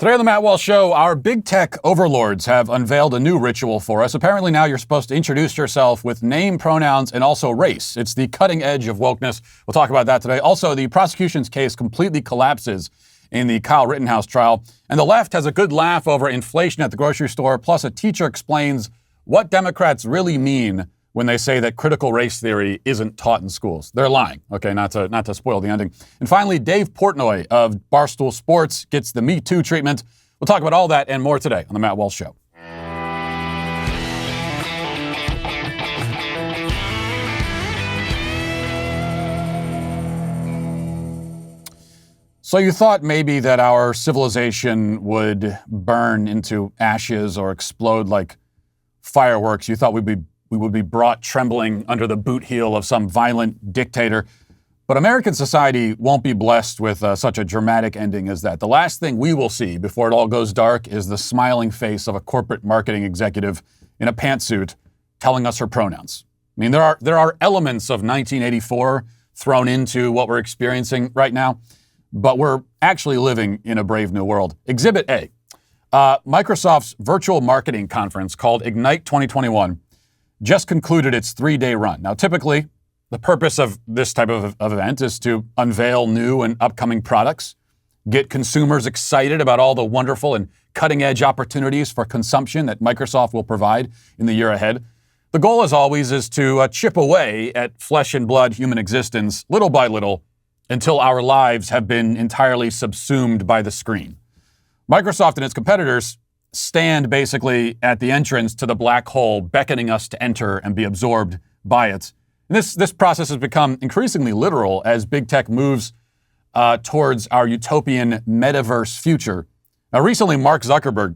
Today on the Matt Walsh Show, our big tech overlords have unveiled a new ritual for us. Apparently now you're supposed to introduce yourself with name, pronouns, and also race. It's the cutting edge of wokeness. We'll talk about that today. Also, the prosecution's case completely collapses in the Kyle Rittenhouse trial. And the left has a good laugh over inflation at the grocery store. Plus, a teacher explains what Democrats really mean when they say that critical race theory isn't taught in schools. They're lying, okay, not to spoil the ending. And finally, Dave Portnoy of Barstool Sports gets the Me Too treatment. We'll talk about all that and more today on the Matt Walsh Show. So you thought maybe that our civilization would burn into ashes or explode like fireworks. You thought we would be brought trembling under the boot heel of some violent dictator. But American society won't be blessed with such a dramatic ending as that. The last thing we will see before it all goes dark is the smiling face of a corporate marketing executive in a pantsuit telling us her pronouns. I mean, there are elements of 1984 thrown into what we're experiencing right now, but we're actually living in a brave new world. Exhibit A, Microsoft's virtual marketing conference called Ignite 2021 just concluded its 3-day run. Now, typically, the purpose of this type of event is to unveil new and upcoming products, get consumers excited about all the wonderful and cutting-edge opportunities for consumption that Microsoft will provide in the year ahead. The goal, as always, is to chip away at flesh and blood human existence little by little until our lives have been entirely subsumed by the screen. Microsoft and its competitors stand basically at the entrance to the black hole, beckoning us to enter and be absorbed by it. And this process has become increasingly literal as big tech moves towards our utopian metaverse future. Now, recently, Mark Zuckerberg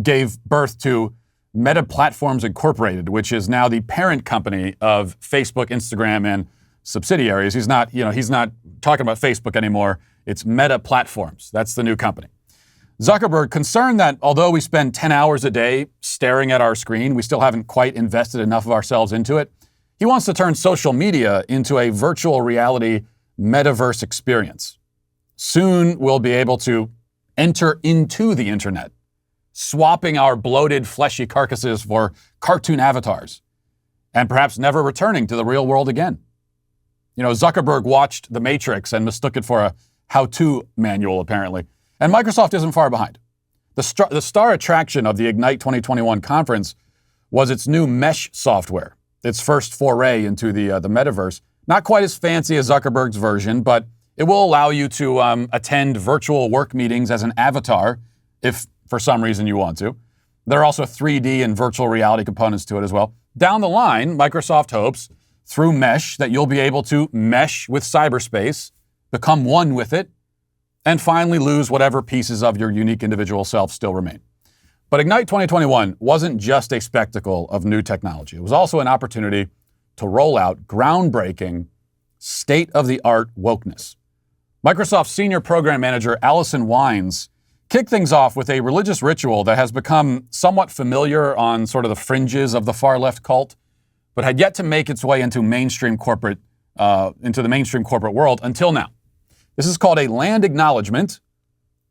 gave birth to Meta Platforms Incorporated, which is now the parent company of Facebook, Instagram, and subsidiaries. He's not talking about Facebook anymore. It's Meta Platforms. That's the new company. Zuckerberg, concerned that although we spend 10 hours a day staring at our screen, we still haven't quite invested enough of ourselves into it. He wants to turn social media into a virtual reality metaverse experience. Soon we'll be able to enter into the internet, swapping our bloated, fleshy carcasses for cartoon avatars, and perhaps never returning to the real world again. You know, Zuckerberg watched The Matrix and mistook it for a how-to manual, apparently. And Microsoft isn't far behind. The star attraction of the Ignite 2021 conference was its new Mesh software, its first foray into the metaverse. Not quite as fancy as Zuckerberg's version, but it will allow you to attend virtual work meetings as an avatar if for some reason you want to. There are also 3D and virtual reality components to it as well. Down the line, Microsoft hopes through Mesh that you'll be able to mesh with cyberspace, become one with it, and finally lose whatever pieces of your unique individual self still remain. But Ignite 2021 wasn't just a spectacle of new technology. It was also an opportunity to roll out groundbreaking, state-of-the-art wokeness. Microsoft Senior Program Manager Allison Wines kicked things off with a religious ritual that has become somewhat familiar on sort of the fringes of the far-left cult, but had yet to make its way into the mainstream corporate world until now. This is called a land acknowledgement,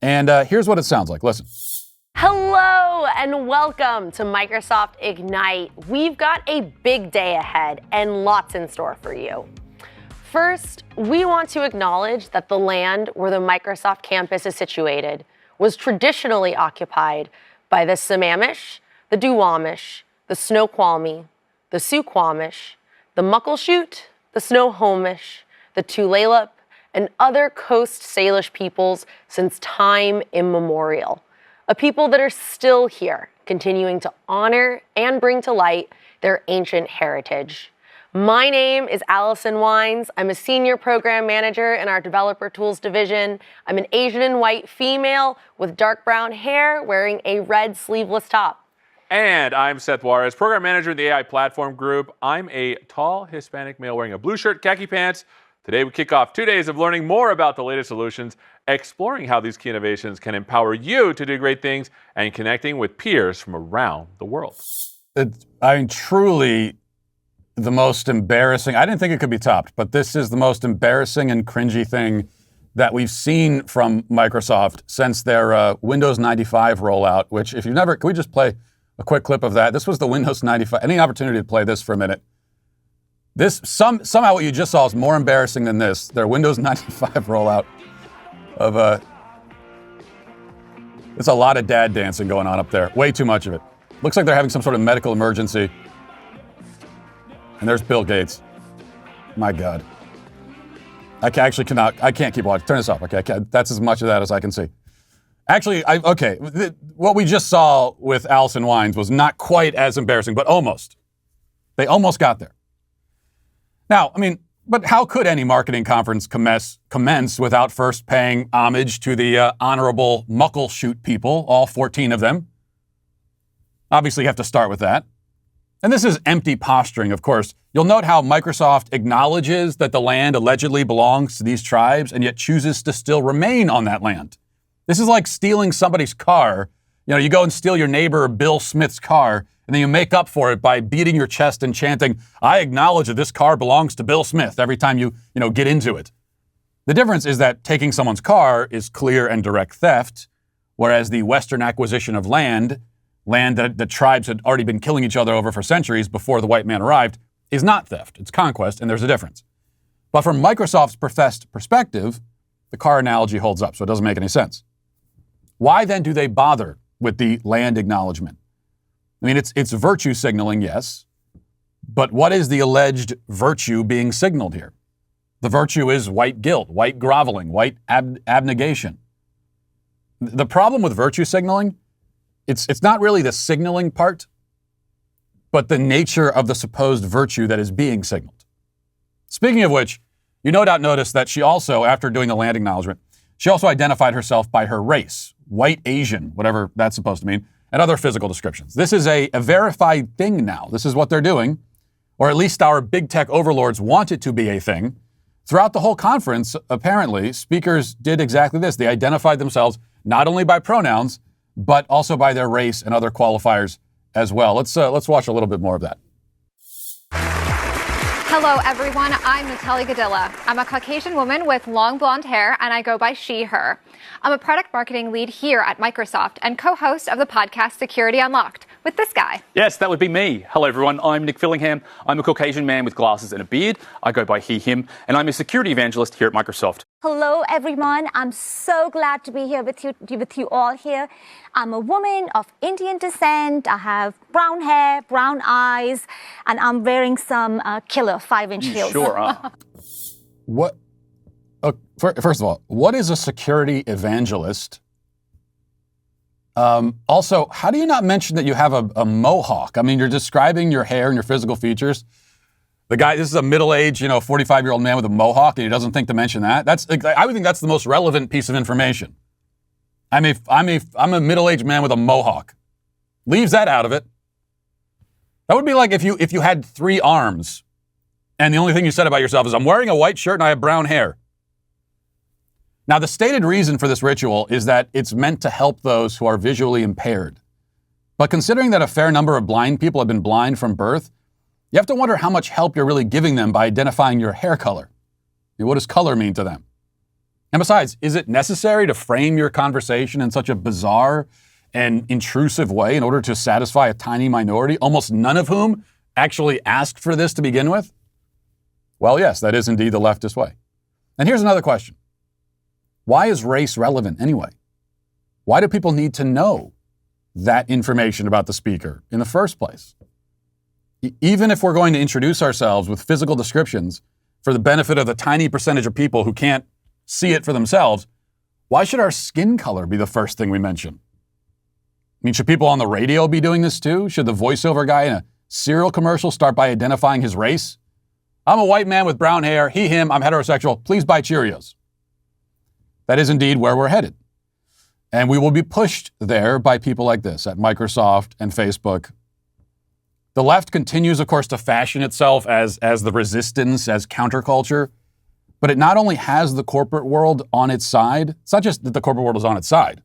and here's what it sounds like. Listen. Hello and welcome to Microsoft Ignite. We've got a big day ahead and lots in store for you. First, we want to acknowledge that the land where the Microsoft campus is situated was traditionally occupied by the Sammamish, the Duwamish, the Snoqualmie, the Suquamish, the Muckleshoot, the Snohomish, the Tulalip, and other Coast Salish peoples since time immemorial. A people that are still here, continuing to honor and bring to light their ancient heritage. My name is Allison Wines. I'm a senior program manager in our developer tools division. I'm an Asian and white female with dark brown hair wearing a red sleeveless top. And I'm Seth Juarez, program manager in the AI platform group. I'm a tall Hispanic male wearing a blue shirt, khaki pants. Today we kick off 2 days of learning more about the latest solutions, exploring how these key innovations can empower you to do great things, and connecting with peers from around the world. Truly the most embarrassing. I didn't think it could be topped, but this is the most embarrassing and cringy thing that we've seen from Microsoft since their Windows 95 rollout, which if you've never, can we just play a quick clip of that? This was the Windows 95. Any opportunity to play this for a minute? This, somehow what you just saw is more embarrassing than this. Their Windows 95 rollout of it's a lot of dad dancing going on up there. Way too much of it. Looks like they're having some sort of medical emergency. And there's Bill Gates. My God. I can't keep watching. Turn this off, okay? That's as much of that as I can see. Actually, what we just saw with Allison Wines was not quite as embarrassing, but almost. They almost got there. Now, I mean, but how could any marketing conference commence without first paying homage to the honorable Muckleshoot people, all 14 of them? Obviously, you have to start with that. And this is empty posturing, of course. You'll note how Microsoft acknowledges that the land allegedly belongs to these tribes and yet chooses to still remain on that land. This is like stealing somebody's car. You know, you go and steal your neighbor Bill Smith's car, and then you make up for it by beating your chest and chanting, "I acknowledge that this car belongs to Bill Smith," every time you get into it. The difference is that taking someone's car is clear and direct theft, whereas the Western acquisition of land that the tribes had already been killing each other over for centuries before the white man arrived, is not theft. It's conquest, and there's a difference. But from Microsoft's professed perspective, the car analogy holds up, so it doesn't make any sense. Why then do they bother with the land acknowledgement? I mean, it's virtue signaling, yes, but what is the alleged virtue being signaled here? The virtue is white guilt, white groveling, white abnegation. The problem with virtue signaling, it's not really the signaling part, but the nature of the supposed virtue that is being signaled. Speaking of which, you no doubt noticed that she also, after doing the land acknowledgement, she also identified herself by her race, white Asian, whatever that's supposed to mean, and other physical descriptions. This is a verified thing now. This is what they're doing, or at least our big tech overlords want it to be a thing. Throughout the whole conference, apparently, speakers did exactly this. They identified themselves not only by pronouns, but also by their race and other qualifiers as well. Let's watch a little bit more of that. Hello, everyone. I'm Natalie Gadilla. I'm a Caucasian woman with long blonde hair, and I go by she, her. I'm a product marketing lead here at Microsoft and co-host of the podcast Security Unlocked with this guy. Yes, that would be me. Hello, everyone. I'm Nick Fillingham. I'm a Caucasian man with glasses and a beard. I go by he, him, and I'm a security evangelist here at Microsoft. Hello, everyone. I'm so glad to be here with you all here. I'm a woman of Indian descent. I have brown hair, brown eyes, and I'm wearing some killer 5-inch heels. Sure are. What? First of all, what is a security evangelist? Also, how do you not mention that you have a mohawk? I mean, you're describing your hair and your physical features. The guy, this is a middle-aged, 45-year-old man with a mohawk, and he doesn't think to mention that. I would think that's the most relevant piece of information. I'm a middle-aged man with a mohawk. Leaves that out of it. That would be like if you had 3 arms, and the only thing you said about yourself is, "I'm wearing a white shirt and I have brown hair." Now, the stated reason for this ritual is that it's meant to help those who are visually impaired. But considering that a fair number of blind people have been blind from birth, you have to wonder how much help you're really giving them by identifying your hair color. I mean, what does color mean to them? And besides, is it necessary to frame your conversation in such a bizarre and intrusive way in order to satisfy a tiny minority, almost none of whom actually asked for this to begin with? Well, yes, that is indeed the leftist way. And here's another question. Why is race relevant anyway? Why do people need to know that information about the speaker in the first place? Even if we're going to introduce ourselves with physical descriptions for the benefit of the tiny percentage of people who can't see it for themselves, why should our skin color be the first thing we mention? I mean, should people on the radio be doing this too? Should the voiceover guy in a cereal commercial start by identifying his race? "I'm a white man with brown hair, he, him, I'm heterosexual, please buy Cheerios." That is indeed where we're headed. And we will be pushed there by people like this at Microsoft and Facebook. The left continues, of course, to fashion itself as the resistance, as counterculture. But it not only has the corporate world on its side, it's not just that the corporate world is on its side.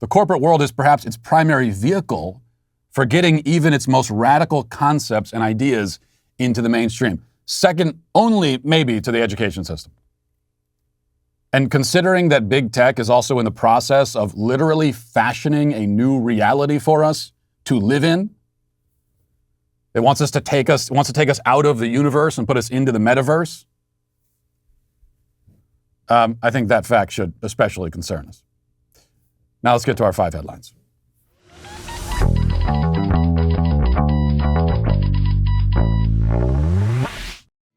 The corporate world is perhaps its primary vehicle for getting even its most radical concepts and ideas into the mainstream. Second only, maybe, to the education system. And considering that big tech is also in the process of literally fashioning a new reality for us to live in, it wants to take us out of the universe and put us into the metaverse. I think that fact should especially concern us. Now let's get to our 5 headlines.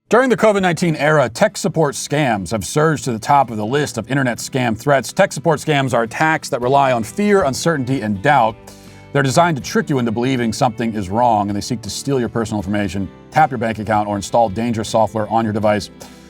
During the COVID-19 era, tech support scams have surged to the top of the list of internet scam threats. Tech support scams are attacks that rely on fear, uncertainty, and doubt. They're designed to trick you into believing something is wrong, and they seek to steal your personal information, tap your bank account, or install dangerous software on your device.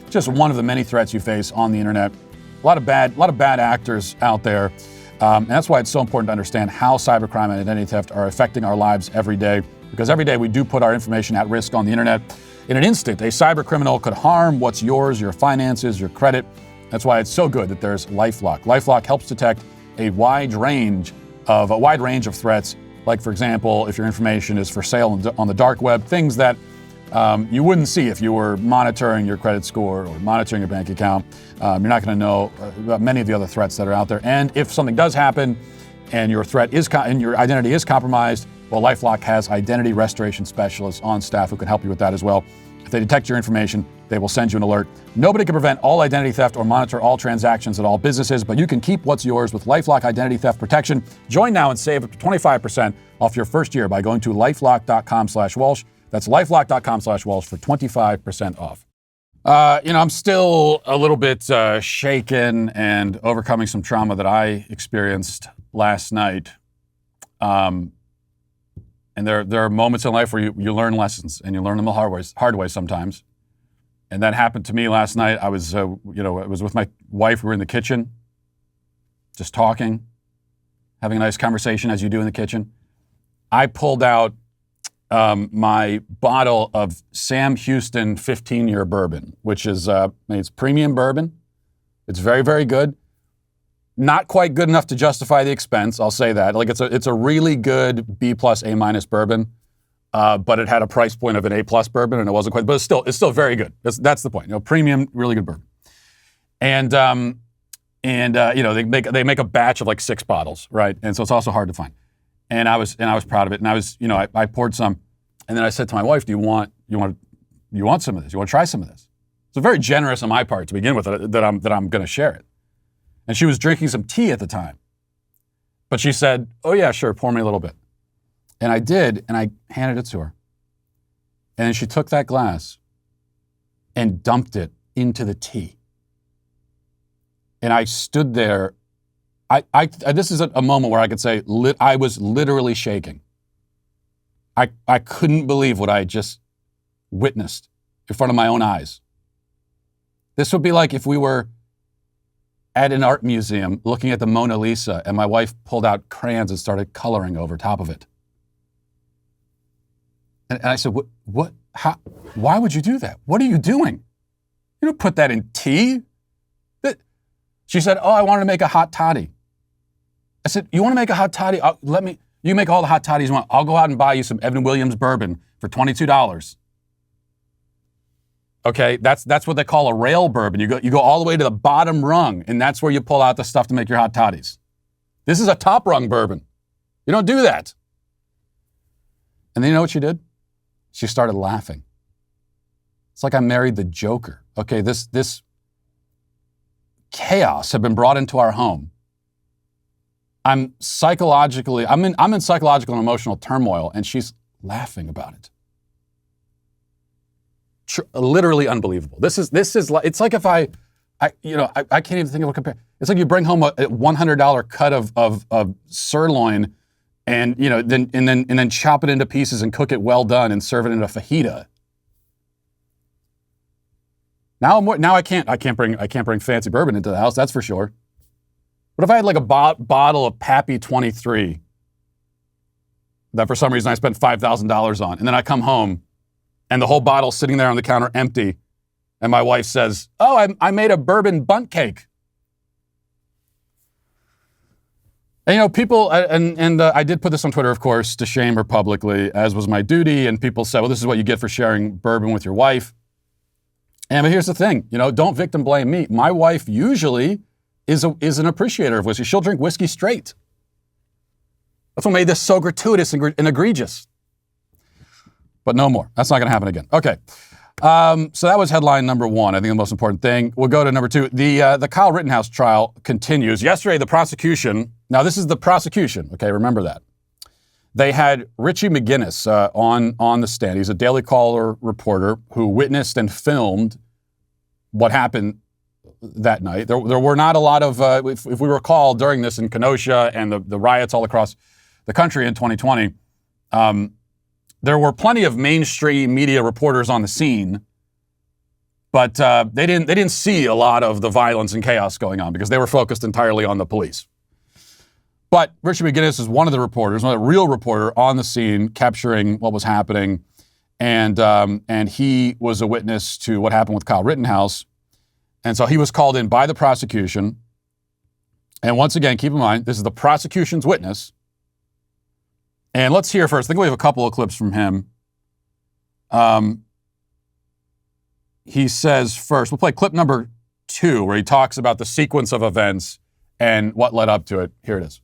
Just one of the many threats you face on the internet. A lot of bad actors out there. And that's why it's so important to understand how cybercrime and identity theft are affecting our lives every day. Because every day we do put our information at risk on the internet. In an instant, a cyber criminal could harm what's yours, your finances, your credit. That's why it's so good that there's LifeLock. LifeLock helps detect a wide range of threats. Like, for example, if your information is for sale on the dark web, things that you wouldn't see if you were monitoring your credit score or monitoring your bank account. You're not going to know about many of the other threats that are out there. And if something does happen and your identity is compromised, well, LifeLock has identity restoration specialists on staff who can help you with that as well. If they detect your information, they will send you an alert. Nobody can prevent all identity theft or monitor all transactions at all businesses, but you can keep what's yours with LifeLock Identity Theft Protection. Join now and save up to 25% off your first year by going to lifelock.com/Walsh. That's lifelock.com/Walsh for 25% off. I'm still a little bit shaken and overcoming some trauma that I experienced last night. And there are moments in life where you learn lessons, and you learn them the hard way sometimes. And that happened to me last night. I was with my wife. We were in the kitchen, just talking, having a nice conversation as you do in the kitchen. I pulled out my bottle of Sam Houston 15-year bourbon, which is it's premium bourbon. It's very, very good. Not quite good enough to justify the expense, I'll say that. Like it's a really good B+ A- bourbon, but it had a price point of an A+ bourbon, and it wasn't quite. But it's still very good. That's the point. Premium, really good bourbon. And they make a batch of like 6 bottles, right? And so it's also hard to find. And I was proud of it. And I poured some, and then I said to my wife, "Do you want some of this? You want to try some of this?" So very generous on my part to begin with that I'm going to share it. And she was drinking some tea at the time. But she said, "Oh yeah, sure, pour me a little bit." And I did, and I handed it to her. And then she took that glass and dumped it into the tea. And I stood there. This is a moment where I could say I was literally shaking. I couldn't believe what I just witnessed in front of my own eyes. This would be like if we were at an art museum looking at the Mona Lisa and my wife pulled out crayons and started coloring over top of it. And I said, what, how, why would you do that? What are you doing? You don't put that in tea. She said, "Oh, I wanted to make a hot toddy." I said, "You want to make a hot toddy? You make all the hot toddies you want. I'll go out and buy you some Evan Williams bourbon for $22. Okay, that's what they call a rail bourbon. You go all the way to the bottom rung, and that's where you pull out the stuff to make your hot toddies. This is a top rung bourbon. You don't do that." And then you know what she did? She started laughing. It's like I married the Joker. Okay, this chaos had been brought into our home. I'm in psychological and emotional turmoil, and she's laughing about it. Literally unbelievable. This is like, it's like if I can't even think of a compare. It's like you bring home a $100 cut of sirloin, and then chop it into pieces and cook it well done and serve it in a fajita. Now I can't bring fancy bourbon into the house, that's for sure. What if I had like a bottle of Pappy 23 that for some reason I spent $5,000 on, and then I come home and the whole bottle's sitting there on the counter empty, and my wife says, "Oh, I made a bourbon bundt cake." And people, and I did put this on Twitter, of course, to shame her publicly, as was my duty, and people said, "Well, this is what you get for sharing bourbon with your wife." But here's the thing, don't victim blame me. My wife usually is an appreciator of whiskey. She'll drink whiskey straight. That's what made this so gratuitous and egregious. But no more. That's not going to happen again. Okay. So that was headline number one. I think the most important thing. We'll go to number two. The Kyle Rittenhouse trial continues. Yesterday, the prosecution. Now, this is the prosecution. Okay, remember that. They had Richie McGinnis on the stand. He's a Daily Caller reporter who witnessed and filmed what happened that night. There were not a lot of, if we recall, during this in Kenosha and the riots all across the country in 2020, there were plenty of mainstream media reporters on the scene, but they didn't see a lot of the violence and chaos going on because they were focused entirely on the police. But Richie McGinnis is one of the reporters, one of the real reporter on the scene, capturing what was happening, and he was a witness to what happened with Kyle Rittenhouse, and so he was called in by the prosecution. And once again, keep in mind, this is the prosecution's witness. And let's hear first. I think we have a couple of clips from him. He says first, we'll play clip number 2, where he talks about the sequence of events and what led up to it. Here it is.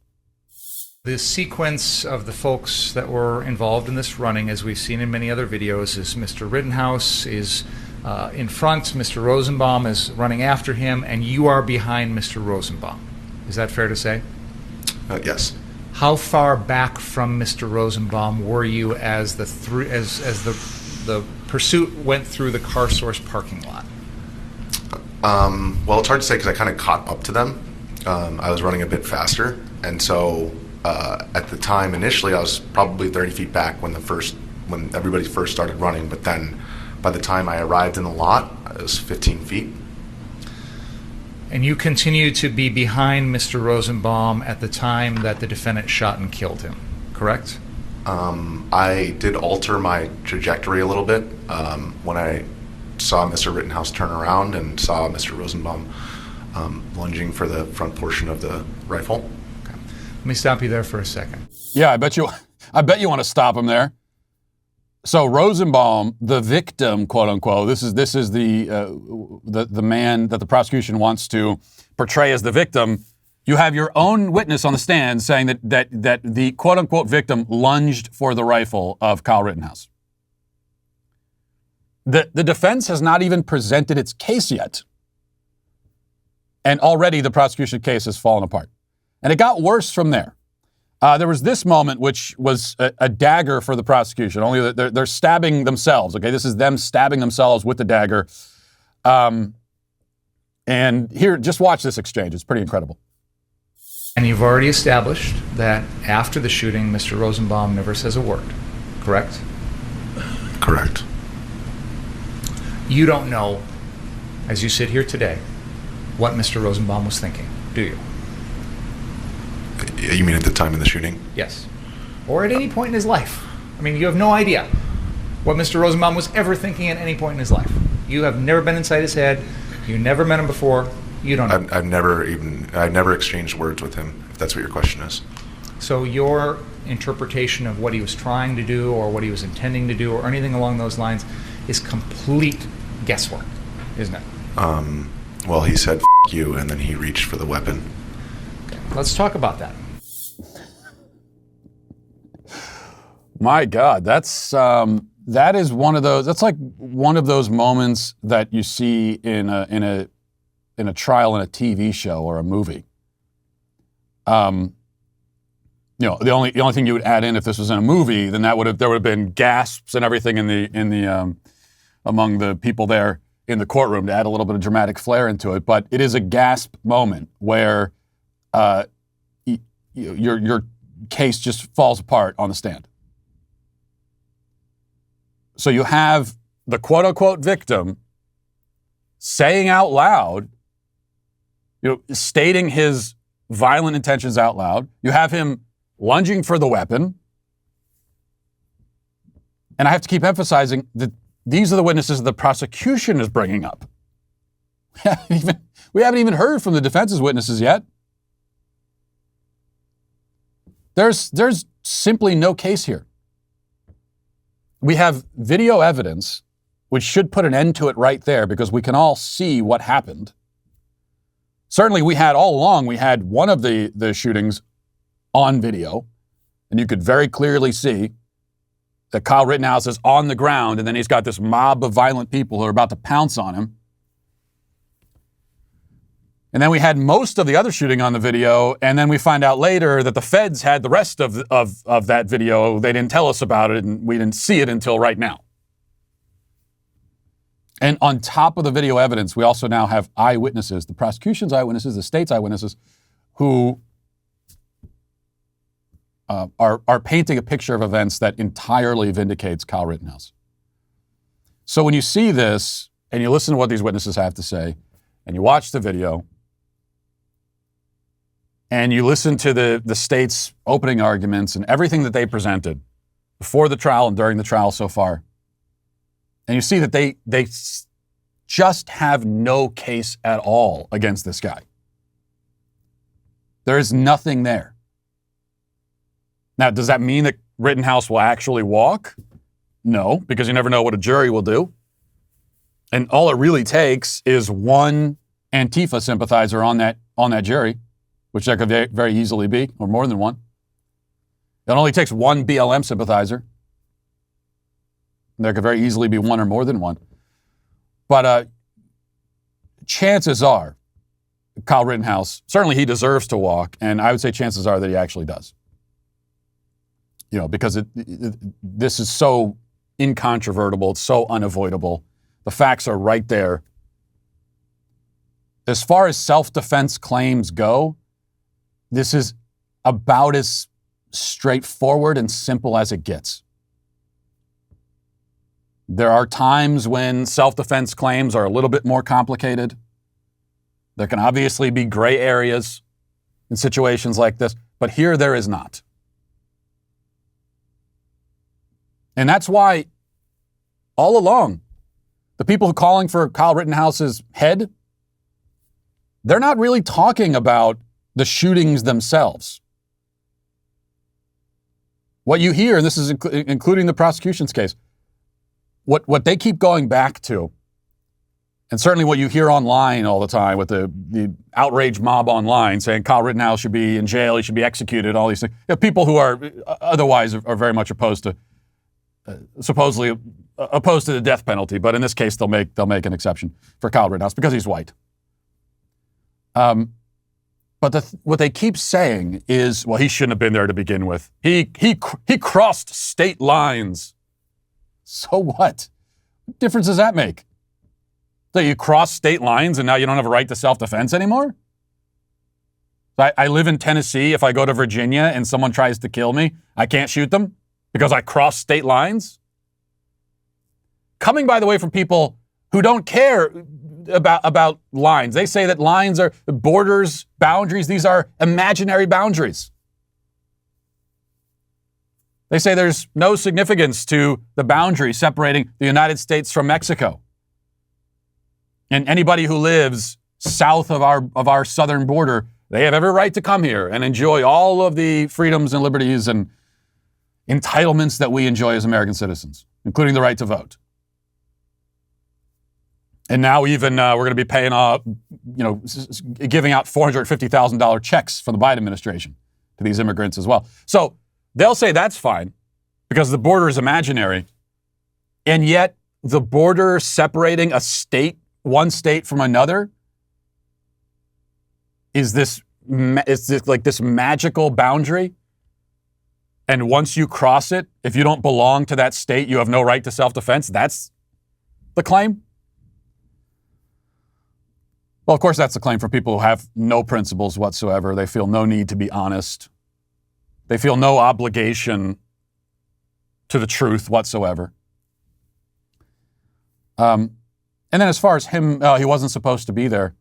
The sequence of the folks that were involved in this running, as we've seen in many other videos, is Mr. Rittenhouse is in front, Mr. Rosenbaum is running after him, and you are behind Mr. Rosenbaum. Is that fair to say? Yes. How far back from Mr. Rosenbaum were you as the pursuit went through the Car Source parking lot? Well, it's hard to say because I kind of caught up to them. I was running a bit faster, and so at the time initially I was probably 30 feet back when everybody first started running, but then by the time I arrived in the lot, I was 15 feet. And you continued to be behind Mr. Rosenbaum at the time that the defendant shot and killed him, correct? I did alter my trajectory a little bit when I saw Mr. Rittenhouse turn around and saw Mr. Rosenbaum lunging for the front portion of the rifle. Okay. Let me stop you there for a second. Yeah, I bet you want to stop him there. So Rosenbaum, the victim, quote unquote, this is the man that the prosecution wants to portray as the victim. You have your own witness on the stand saying that the quote unquote victim lunged for the rifle of Kyle Rittenhouse. The defense has not even presented its case yet. And already the prosecution case has fallen apart. And it got worse from there. There was this moment, which was a dagger for the prosecution, only they're stabbing themselves. Okay, this is them stabbing themselves with the dagger. And here, just watch this exchange. It's pretty incredible. And you've already established that after the shooting, Mr. Rosenbaum never says a word, correct? Correct. You don't know, as you sit here today, what Mr. Rosenbaum was thinking, do you? You mean at the time of the shooting? Yes. Or at any point in his life. I mean, you have no idea what Mr. Rosenbaum was ever thinking at any point in his life. You have never been inside his head. You never met him before. You don't know. I've never exchanged words with him, if that's what your question is. So your interpretation of what he was trying to do or what he was intending to do or anything along those lines is complete guesswork, isn't it? Well, he said, "F you," and then he reached for the weapon. Okay. Let's talk about that. My God, that is one of those. That's like one of those moments that you see in a trial in a TV show or a movie. The only thing you would add in if this was in a movie, then there would have been gasps and everything in the among the people there in the courtroom to add a little bit of dramatic flair into it. But it is a gasp moment where your case just falls apart on the stand. So you have the quote-unquote victim saying out loud, stating his violent intentions out loud. You have him lunging for the weapon. And I have to keep emphasizing that these are the witnesses the prosecution is bringing up. We haven't even heard from the defense's witnesses yet. There's simply no case here. We have video evidence which should put an end to it right there because we can all see what happened. Certainly we had all along, we had one of the shootings on video, and you could very clearly see that Kyle Rittenhouse is on the ground, and then he's got this mob of violent people who are about to pounce on him. And then we had most of the other shooting on the video, and then we find out later that the feds had the rest of that video. They didn't tell us about it, and we didn't see it until right now. And on top of the video evidence, we also now have eyewitnesses, the prosecution's eyewitnesses, the state's eyewitnesses, who are painting a picture of events that entirely vindicates Kyle Rittenhouse. So when you see this, and you listen to what these witnesses have to say, and you watch the video, and you listen to the state's opening arguments and everything that they presented before the trial and during the trial so far, and you see that they just have no case at all against this guy. There is nothing there. Now, does that mean that Rittenhouse will actually walk? No, because you never know what a jury will do. And all it really takes is one Antifa sympathizer on that jury, which there could very easily be, or more than one. It only takes one BLM sympathizer. There could very easily be one or more than one. But chances are, Kyle Rittenhouse, certainly he deserves to walk, and I would say chances are that he actually does. You know, because this is so incontrovertible, it's so unavoidable. The facts are right there. As far as self-defense claims go, this is about as straightforward and simple as it gets. There are times when self-defense claims are a little bit more complicated. There can obviously be gray areas in situations like this, but here there is not. And that's why all along, the people who are calling for Kyle Rittenhouse's head, they're not really talking about the shootings themselves. What you hear, and this is including the prosecution's case, what they keep going back to, and certainly what you hear online all the time with the outrage mob online saying Kyle Rittenhouse should be in jail, he should be executed, all these things. You know, people who are otherwise are very much opposed to, supposedly opposed to the death penalty, but in this case they'll make an exception for Kyle Rittenhouse because he's white. But what they keep saying is, well, he shouldn't have been there to begin with. He crossed state lines. So what? What difference does that make? So you cross state lines and now you don't have a right to self-defense anymore? I live in Tennessee. If I go to Virginia and someone tries to kill me, I can't shoot them because I crossed state lines? Coming, by the way, from people who don't care about lines. They say that lines are borders, boundaries. These are imaginary boundaries. They say there's no significance to the boundary separating the United States from Mexico. And anybody who lives south of our southern border, they have every right to come here and enjoy all of the freedoms and liberties and entitlements that we enjoy as American citizens, including the right to vote. And now even we're going to be paying off, giving out $450,000 checks from the Biden administration to these immigrants as well. So they'll say that's fine because the border is imaginary. And yet the border separating one state from another is this magical boundary. And once you cross it, if you don't belong to that state, you have no right to self-defense. That's the claim. Well, of course, that's the claim for people who have no principles whatsoever. They feel no need to be honest. They feel no obligation to the truth whatsoever. And then as far as him, he wasn't supposed to be there.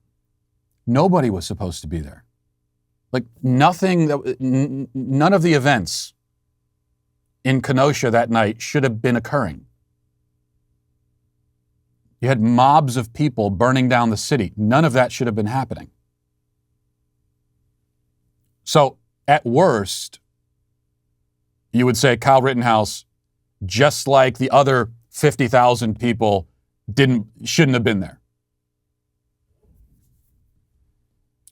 Nobody was supposed to be there. Like none of the events in Kenosha that night should have been occurring. You had mobs of people burning down the city. None of that should have been happening. So at worst, you would say Kyle Rittenhouse, just like the other 50,000 people shouldn't have been there.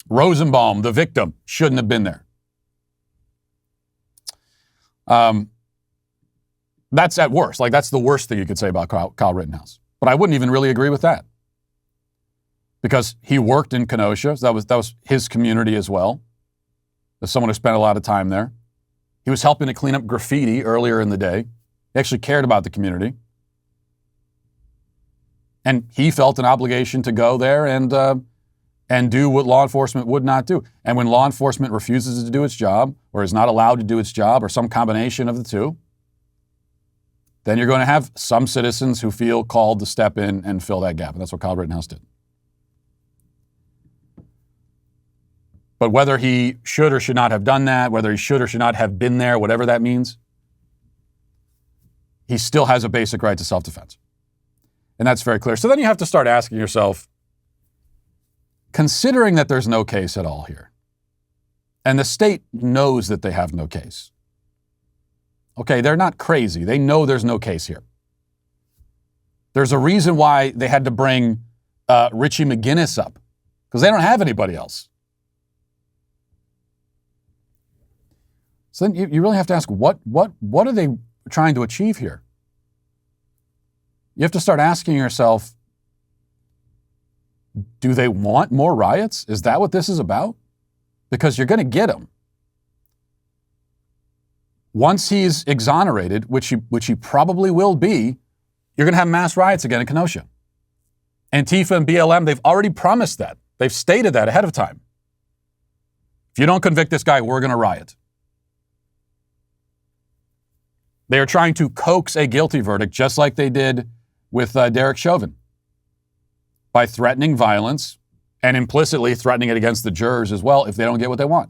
Rosenbaum, the victim, shouldn't have been there. That's at worst. Like, that's the worst thing you could say about Kyle Rittenhouse. But I wouldn't even really agree with that. Because he worked in Kenosha. So that was his community as well. As someone who spent a lot of time there. He was helping to clean up graffiti earlier in the day. He actually cared about the community. And he felt an obligation to go there and do what law enforcement would not do. And when law enforcement refuses to do its job, or is not allowed to do its job, or some combination of the two, then you're going to have some citizens who feel called to step in and fill that gap. And that's what Kyle Rittenhouse did. But whether he should or should not have done that, whether he should or should not have been there, whatever that means, he still has a basic right to self-defense. And that's very clear. So then you have to start asking yourself, considering that there's no case at all here, and the state knows that they have no case. Okay, they're not crazy. They know there's no case here. There's a reason why they had to bring Richie McGinnis up, because they don't have anybody else. So then you really have to ask, what are they trying to achieve here? You have to start asking yourself, do they want more riots? Is that what this is about? Because you're going to get them. Once he's exonerated, which he probably will be, you're going to have mass riots again in Kenosha. Antifa and BLM, they've already promised that. They've stated that ahead of time. If you don't convict this guy, we're going to riot. They are trying to coax a guilty verdict, just like they did with Derek Chauvin, by threatening violence and implicitly threatening it against the jurors as well if they don't get what they want.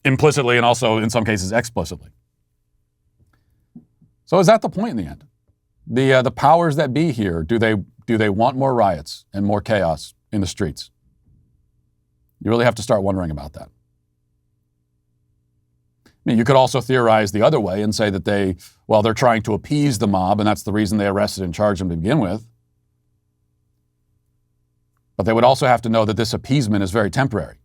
Implicitly and also, in some cases, explicitly. So is that the point in the end? The powers that be here, do they want more riots and more chaos in the streets? You really have to start wondering about that. I mean, you could also theorize the other way and say that they're trying to appease the mob, and that's the reason they arrested and charged them to begin with. But they would also have to know that this appeasement is very temporary.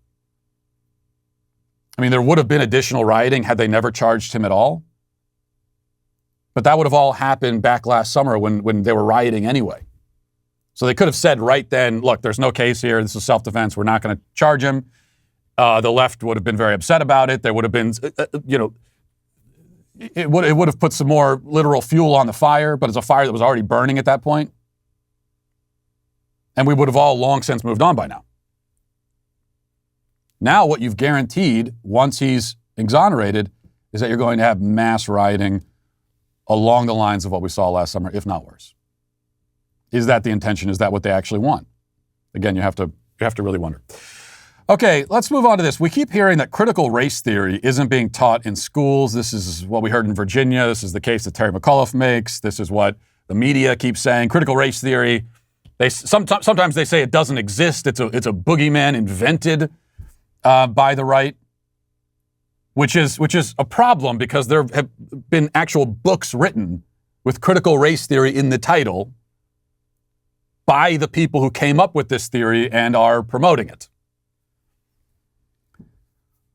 I mean, there would have been additional rioting had they never charged him at all. But that would have all happened back last summer when they were rioting anyway. So they could have said right then, look, there's no case here. This is self-defense. We're not going to charge him. The left would have been very upset about it. There would have been, it would have put some more literal fuel on the fire, but it's a fire that was already burning at that point. And we would have all long since moved on by now. Now what you've guaranteed once he's exonerated is that you're going to have mass rioting along the lines of what we saw last summer, if not worse. Is that the intention? Is that what they actually want? Again, you have to really wonder. Okay, let's move on to this. We keep hearing that critical race theory isn't being taught in schools. This is what we heard in Virginia. This is the case that Terry McAuliffe makes. This is what the media keeps saying. Critical race theory. Sometimes they say it doesn't exist. It's a boogeyman invented by the right, which is a problem because there have been actual books written with critical race theory in the title by the people who came up with this theory and are promoting it.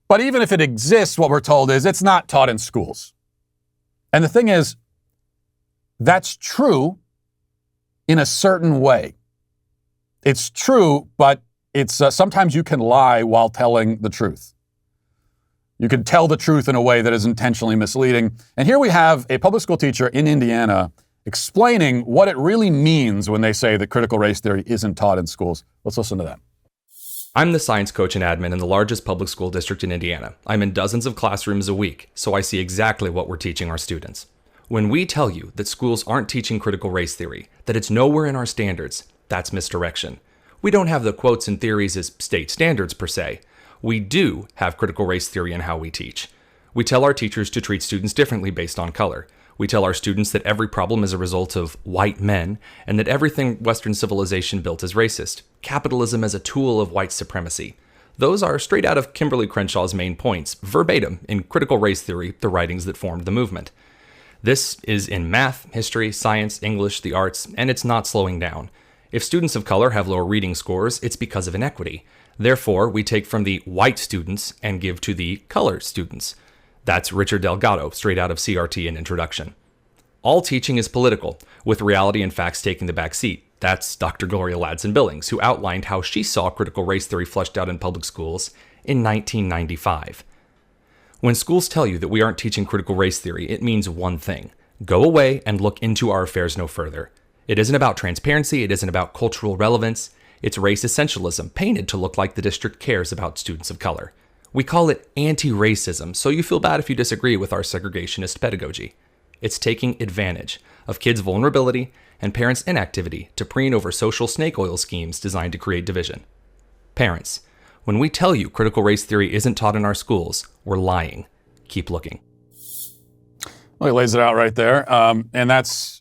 But even if it exists, what we're told is it's not taught in schools. And the thing is, that's true in a certain way. It's true, but it's sometimes you can lie while telling the truth. You can tell the truth in a way that is intentionally misleading. And here we have a public school teacher in Indiana explaining what it really means when they say that critical race theory isn't taught in schools. Let's listen to that. I'm the science coach and admin in the largest public school district in Indiana. I'm in dozens of classrooms a week, so I see exactly what we're teaching our students. When we tell you that schools aren't teaching critical race theory, that it's nowhere in our standards, that's misdirection. We don't have the quotes and theories as state standards per se. We do have critical race theory in how we teach. We tell our teachers to treat students differently based on color. We tell our students that every problem is a result of white men, and that everything Western civilization built is racist. Capitalism as a tool of white supremacy. Those are straight out of Kimberly Crenshaw's main points, verbatim in Critical Race Theory, the writings that formed the movement. This is in math, history, science, English, the arts, and it's not slowing down. If students of color have lower reading scores, it's because of inequity. Therefore, we take from the white students and give to the colored students. That's Richard Delgado, straight out of CRT and Introduction. All teaching is political, with reality and facts taking the back seat. That's Dr. Gloria Ladson-Billings, who outlined how she saw critical race theory fleshed out in public schools in 1995. When schools tell you that we aren't teaching critical race theory, it means one thing. Go away and look into our affairs no further. It isn't about transparency, it isn't about cultural relevance, it's race essentialism, painted to look like the district cares about students of color. We call it anti-racism, so you feel bad if you disagree with our segregationist pedagogy. It's taking advantage of kids' vulnerability and parents' inactivity to preen over social snake oil schemes designed to create division. Parents, when we tell you critical race theory isn't taught in our schools, we're lying. Keep looking. Well, he lays it out right there, and that's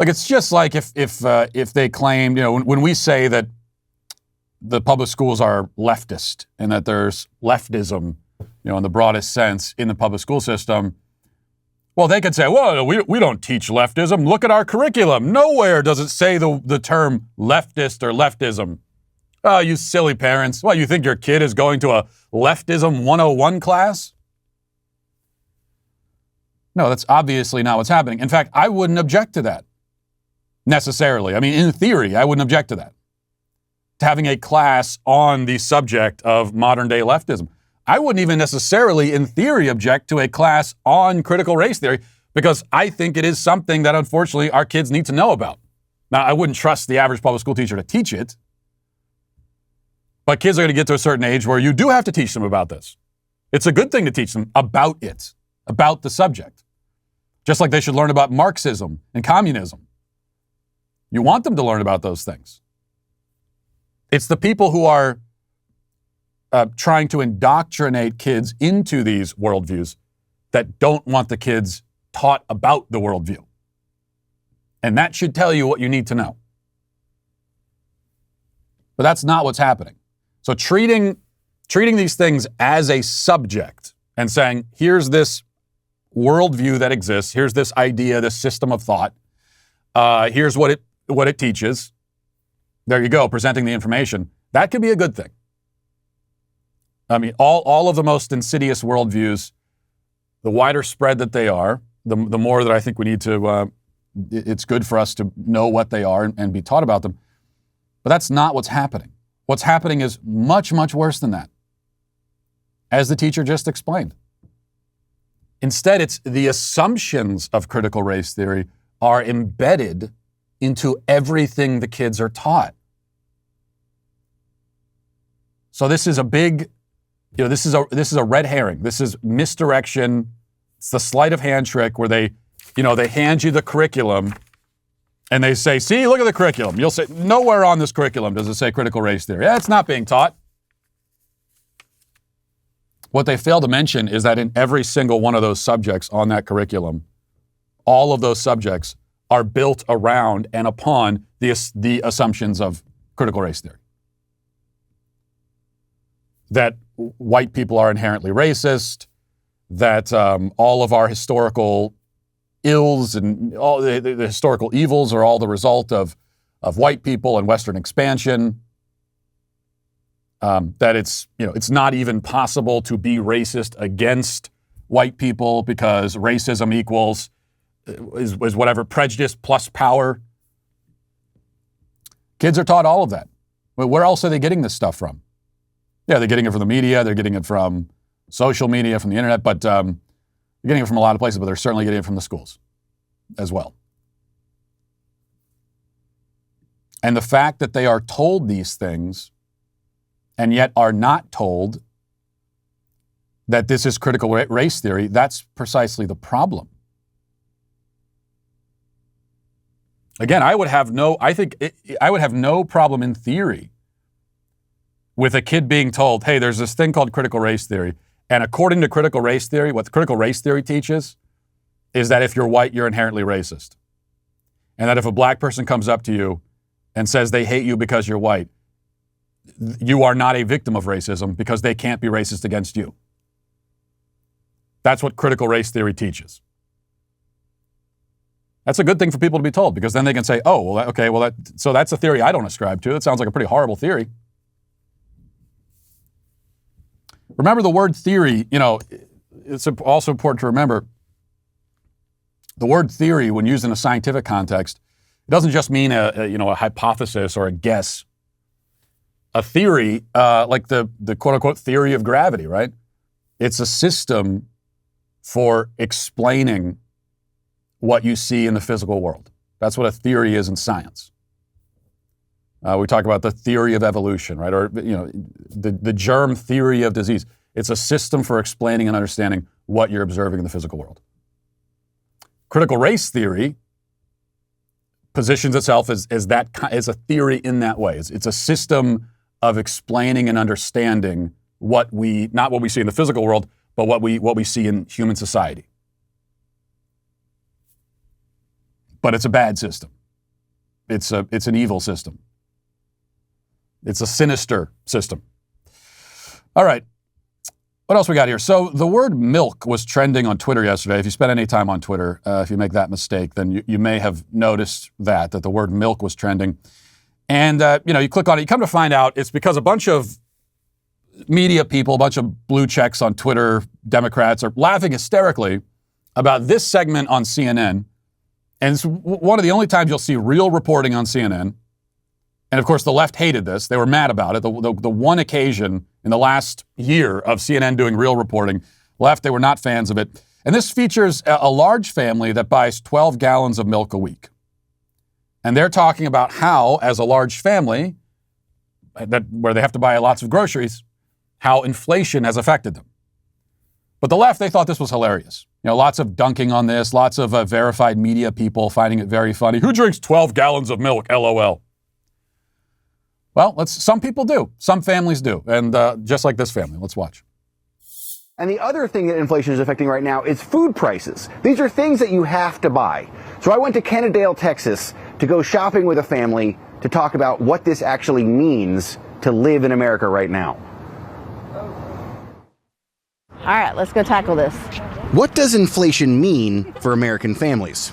like it's just like if they claimed, when we say that the public schools are leftist and that there's leftism, in the broadest sense in the public school system. Well, they could say, well, we don't teach leftism. Look at our curriculum. Nowhere does it say the term leftist or leftism. Oh, you silly parents. What, you think your kid is going to a leftism 101 class? No, that's obviously not what's happening. In fact, I wouldn't object to that necessarily. I mean, in theory, I wouldn't object to that. To having a class on the subject of modern day leftism. I wouldn't even necessarily, in theory, object to a class on critical race theory because I think it is something that, unfortunately, our kids need to know about. Now, I wouldn't trust the average public school teacher to teach it, but kids are going to get to a certain age where you do have to teach them about this. It's a good thing to teach them about it, about the subject. Just like they should learn about Marxism and communism. You want them to learn about those things. It's the people who are trying to indoctrinate kids into these worldviews that don't want the kids taught about the worldview. And that should tell you what you need to know. But that's not what's happening. So treating these things as a subject and saying, here's this worldview that exists, here's this idea, this system of thought, here's what it teaches. There you go, presenting the information. That could be a good thing. I mean, all of the most insidious worldviews, the wider spread that they are, the more that I think we need to, it's good for us to know what they are and be taught about them. But that's not what's happening. What's happening is much, much worse than that, as the teacher just explained. Instead, it's the assumptions of critical race theory are embedded into everything the kids are taught. So this is a big, this is a red herring. This is misdirection. It's the sleight of hand trick where they hand you the curriculum and they say, see, look at the curriculum. You'll say, nowhere on this curriculum does it say critical race theory. Yeah, it's not being taught. What they fail to mention is that in every single one of those subjects on that curriculum, all of those subjects are built around and upon the assumptions of critical race theory. That white people are inherently racist, that all of our historical ills and all the historical evils are all the result of white people and Western expansion, that it's not even possible to be racist against white people because racism equals is whatever, prejudice plus power. Kids are taught all of that. Well, where else are they getting this stuff from? Yeah, they're getting it from the media, they're getting it from social media, from the internet, but they're getting it from a lot of places, but they're certainly getting it from the schools as well. And the fact that they are told these things and yet are not told that this is critical race theory, that's precisely the problem. Again, I would have no problem in theory with a kid being told, hey, there's this thing called critical race theory. And according to critical race theory, what critical race theory teaches is that if you're white, you're inherently racist. And that if a black person comes up to you and says they hate you because you're white, you are not a victim of racism because they can't be racist against you. That's what critical race theory teaches. That's a good thing for people to be told, because then they can say, oh, well, okay, well, so that's a theory I don't ascribe to. It sounds like a pretty horrible theory. Remember the word theory, it's also important to remember the word theory, when used in a scientific context, it doesn't just mean a hypothesis or a guess. A theory, like the quote unquote theory of gravity, right? It's a system for explaining what you see in the physical world. That's what a theory is in science. We talk about the theory of evolution, right? Or the germ theory of disease. It's a system for explaining and understanding what you're observing in the physical world. Critical race theory positions itself as a theory in that way. It's a system of explaining and understanding not what we see in the physical world, but what we see in human society. But it's a bad system. It's an evil system. It's a sinister system. All right. What else we got here? So the word milk was trending on Twitter yesterday. If you spend any time on Twitter, if you make that mistake, then you may have noticed that the word milk was trending. And, you click on it, you come to find out it's because a bunch of media people, a bunch of blue checks on Twitter, Democrats, are laughing hysterically about this segment on CNN. And it's one of the only times you'll see real reporting on CNN. And of course, the left hated this. They were mad about it. The one occasion in the last year of CNN doing real reporting, left, they were not fans of it. And this features a large family that buys 12 gallons of milk a week. And they're talking about how, as a large family, where they have to buy lots of groceries, how inflation has affected them. But the left, they thought this was hilarious. Lots of dunking on this, lots of verified media people finding it very funny. Who drinks 12 gallons of milk? LOL. Well, some people do. Some families do. And just like this family. Let's watch. And the other thing that inflation is affecting right now is food prices. These are things that you have to buy. So I went to Kennedale, Texas to go shopping with a family to talk about what this actually means to live in America right now. All right, let's go tackle this. What does inflation mean for American families?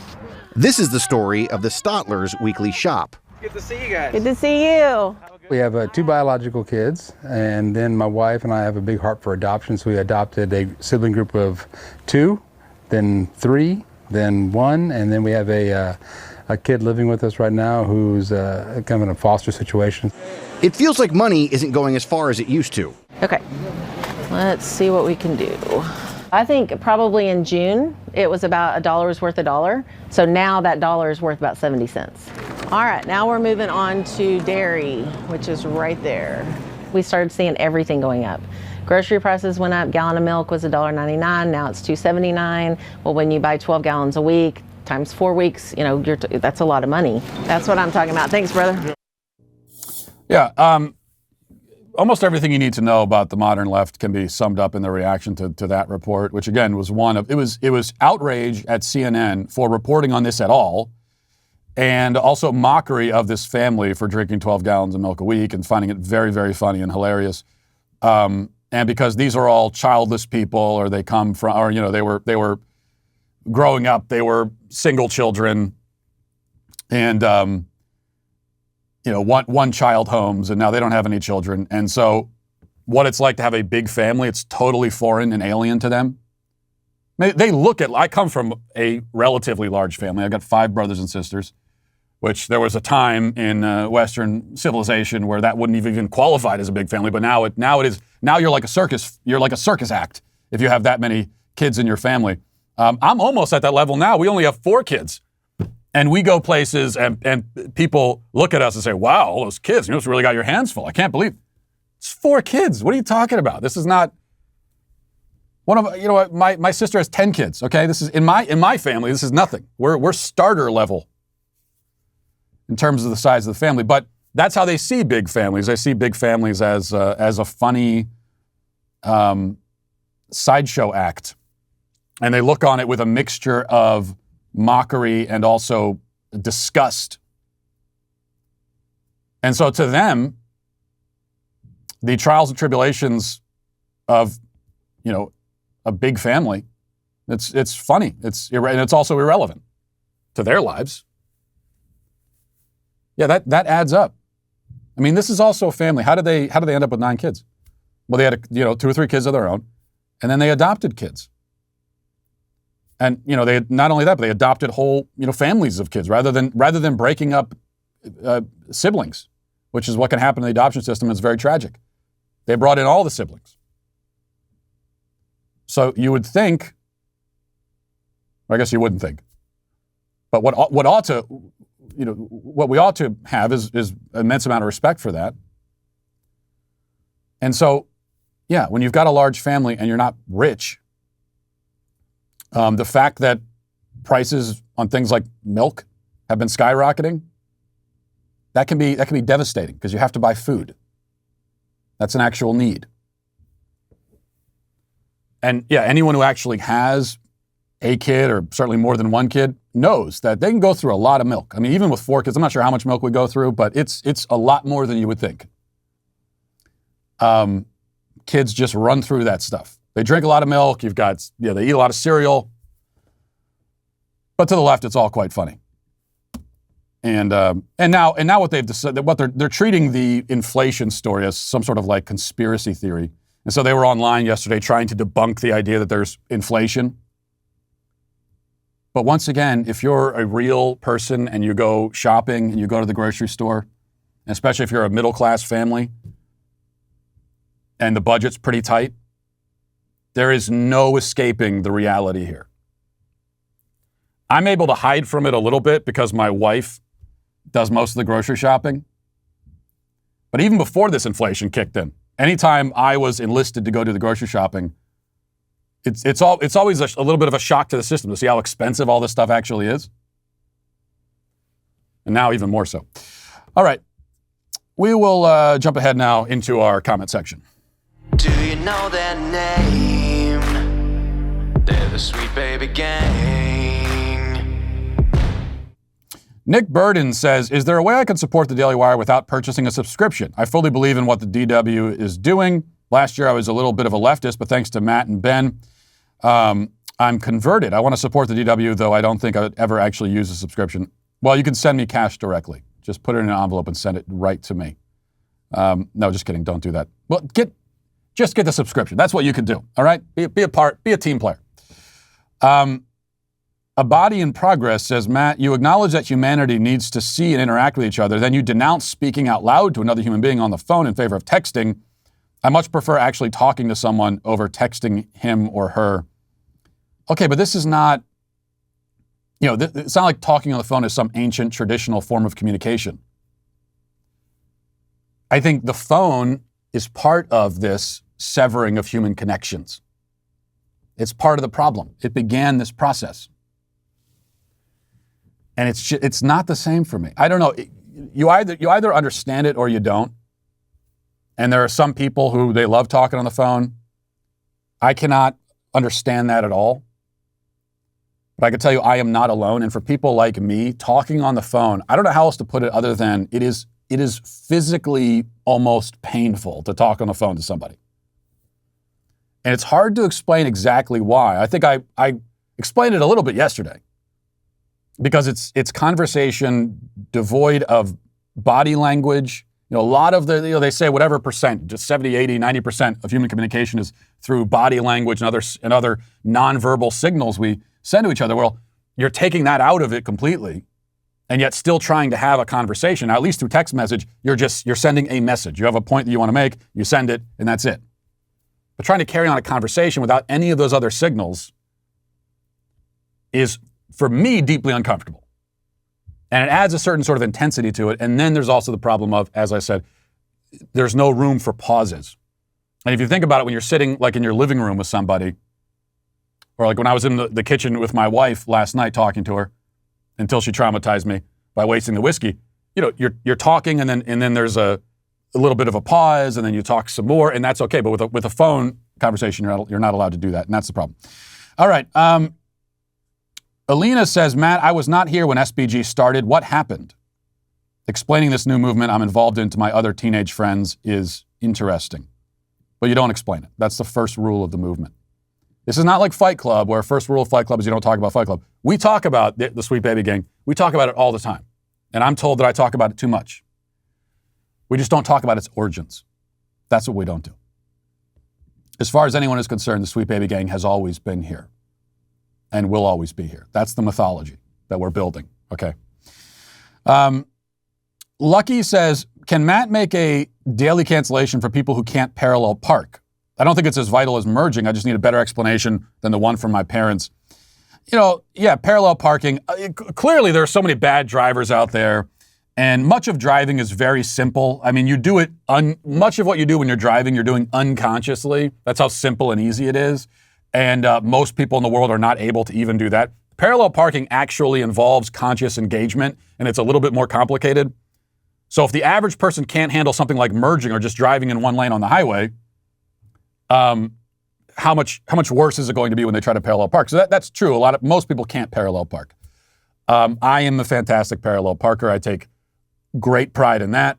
This is the story of the Stottlers' weekly shop. Good to see you guys. Good to see you. We have 2 biological kids, and then my wife and I have a big heart for adoption, so we adopted a sibling group of 2, then 3, then 1, and then we have a kid living with us right now who's kind of in a foster situation. It feels like money isn't going as far as it used to. Okay, let's see what we can do. I think probably in June, it was about $1 was worth $1. So now that $1 is worth about 70 cents. All right, now we're moving on to dairy, which is right there. We started seeing everything going up. Grocery prices went up. Gallon of milk was $1.99. Now it's $2.79. Well, when you buy 12 gallons a week times 4 weeks, that's a lot of money. That's what I'm talking about. Thanks, brother. Yeah. Almost everything you need to know about the modern left can be summed up in the reaction to that report, which again was it was outrage at CNN for reporting on this at all, and also mockery of this family for drinking 12 gallons of milk a week and finding it very, very funny and hilarious. And because these are all childless people, or they come from, or they were growing up, they were single children, and one child homes, and now they don't have any children. And so what it's like to have a big family, it's totally foreign and alien to them. I come from a relatively large family. I've got 5 brothers and sisters, which there was a time in Western civilization where that wouldn't even qualified as a big family. But now it is. Now you're like a circus. You're like a circus act if you have that many kids in your family. I'm almost at that level now. We only have 4 kids. And we go places and people look at us and say, wow, all those kids, you really got your hands full. I can't believe it's 4 kids. What are you talking about? This is not one of, my sister has 10 kids. Okay. This is in my family. This is nothing. We're starter level in terms of the size of the family, but that's how they see big families. They see big families as a funny sideshow act. And they look on it with a mixture of mockery and also disgust. And so to them, the trials and tribulations of, a big family, it's funny. And it's also irrelevant. to their lives. Yeah, that adds up. I mean, this is also a family. How did they end up with 9 kids? Well, they had 2 or 3 kids of their own, and then they adopted kids. And they not only that, but they adopted whole families of kids rather than breaking up siblings, which is what can happen in the adoption system. It's very tragic. They brought in all the siblings. So you would think, or I guess you wouldn't think, but what we ought to have is an immense amount of respect for that. And so, yeah, when you've got a large family and you're not rich, the fact that prices on things like milk have been skyrocketing, that can be devastating because you have to buy food. That's an actual need. And yeah, anyone who actually has a kid, or certainly more than one kid, knows that they can go through a lot of milk. I mean, even with 4 kids, I'm not sure how much milk we go through, but it's a lot more than you would think. Kids just run through that stuff. They drink a lot of milk. You've got, they eat a lot of cereal. But to the left, it's all quite funny. And now what they've decided, they're treating the inflation story as some sort of like conspiracy theory. And so they were online yesterday trying to debunk the idea that there's inflation. But once again, if you're a real person and you go shopping and you go to the grocery store, and especially if you're a middle-class family and the budget's pretty tight, there is no escaping the reality here. I'm able to hide from it a little bit because my wife does most of the grocery shopping. But even before this inflation kicked in, anytime I was enlisted to go do the grocery shopping, it's always a little bit of a shock to the system to see how expensive all this stuff actually is. And now even more so. All right. We will jump ahead now into our comment section. Do you know their name? They're the Sweet Baby Gang. Nick Burden says, is there a way I can support the Daily Wire without purchasing a subscription? I fully believe in what the DW is doing. Last year I was a little bit of a leftist, but thanks to Matt and Ben, I'm converted. I want to support the DW, though I don't think I would ever actually use a subscription. Well, you can send me cash directly. Just put it in an envelope and send it right to me. No, just kidding. Don't do that. Well, just get the subscription. That's what you can do. All right? Be a team player. A Body in Progress says, Matt, you acknowledge that humanity needs to see and interact with each other. Then you denounce speaking out loud to another human being on the phone in favor of texting. I much prefer actually talking to someone over texting him or her. Okay, but this is not, it's not like talking on the phone is some ancient traditional form of communication. I think the phone is part of this severing of human connections. It's part of the problem. It began this process. And it's not the same for me. I don't know. You either understand it or you don't. And there are some people who they love talking on the phone. I cannot understand that at all. But I can tell you I am not alone. And for people like me, talking on the phone, I don't know how else to put it other than it is physically almost painful to talk on the phone to somebody. And it's hard to explain exactly why. I think I explained it a little bit yesterday. Because it's conversation devoid of body language. A lot of they say whatever percent, just 70, 80, 90% of human communication is through body language and other nonverbal signals we send to each other. Well, you're taking that out of it completely and yet still trying to have a conversation. Now, at least through text message, you're sending a message. You have a point that you want to make, you send it, and that's it. But trying to carry on a conversation without any of those other signals is, for me, deeply uncomfortable. And it adds a certain sort of intensity to it. And then there's also the problem of, as I said, there's no room for pauses. And if you think about it, when you're sitting like in your living room with somebody, or like when I was in the kitchen with my wife last night talking to her until she traumatized me by wasting the whiskey, you're talking and then there's a little bit of a pause and then you talk some more and that's okay. But with a phone conversation, you're not allowed to do that. And that's the problem. All right. Alina says, Matt, I was not here when SBG started. What happened? Explaining this new movement I'm involved in to my other teenage friends is interesting. But you don't explain it. That's the first rule of the movement. This is not like Fight Club, where first rule of Fight Club is you don't talk about Fight Club. We talk about the Sweet Baby Gang. We talk about it all the time. And I'm told that I talk about it too much. We just don't talk about its origins. That's what we don't do. As far as anyone is concerned, the Sweet Baby Gang has always been here and will always be here. That's the mythology that we're building, okay? Lucky says, can Matt make a daily cancellation for people who can't parallel park? I don't think it's as vital as merging. I just need a better explanation than the one from my parents. Yeah, parallel parking. Clearly, there are so many bad drivers out there, and much of driving is very simple. I mean, you do it, much of what you do when you're driving, you're doing unconsciously. That's how simple and easy it is. And most people in the world are not able to even do that. Parallel parking actually involves conscious engagement, and it's a little bit more complicated. So if the average person can't handle something like merging or just driving in one lane on the highway, how much worse is it going to be when they try to parallel park? So that's true. Most people can't parallel park. I am a fantastic parallel parker. I take great pride in that.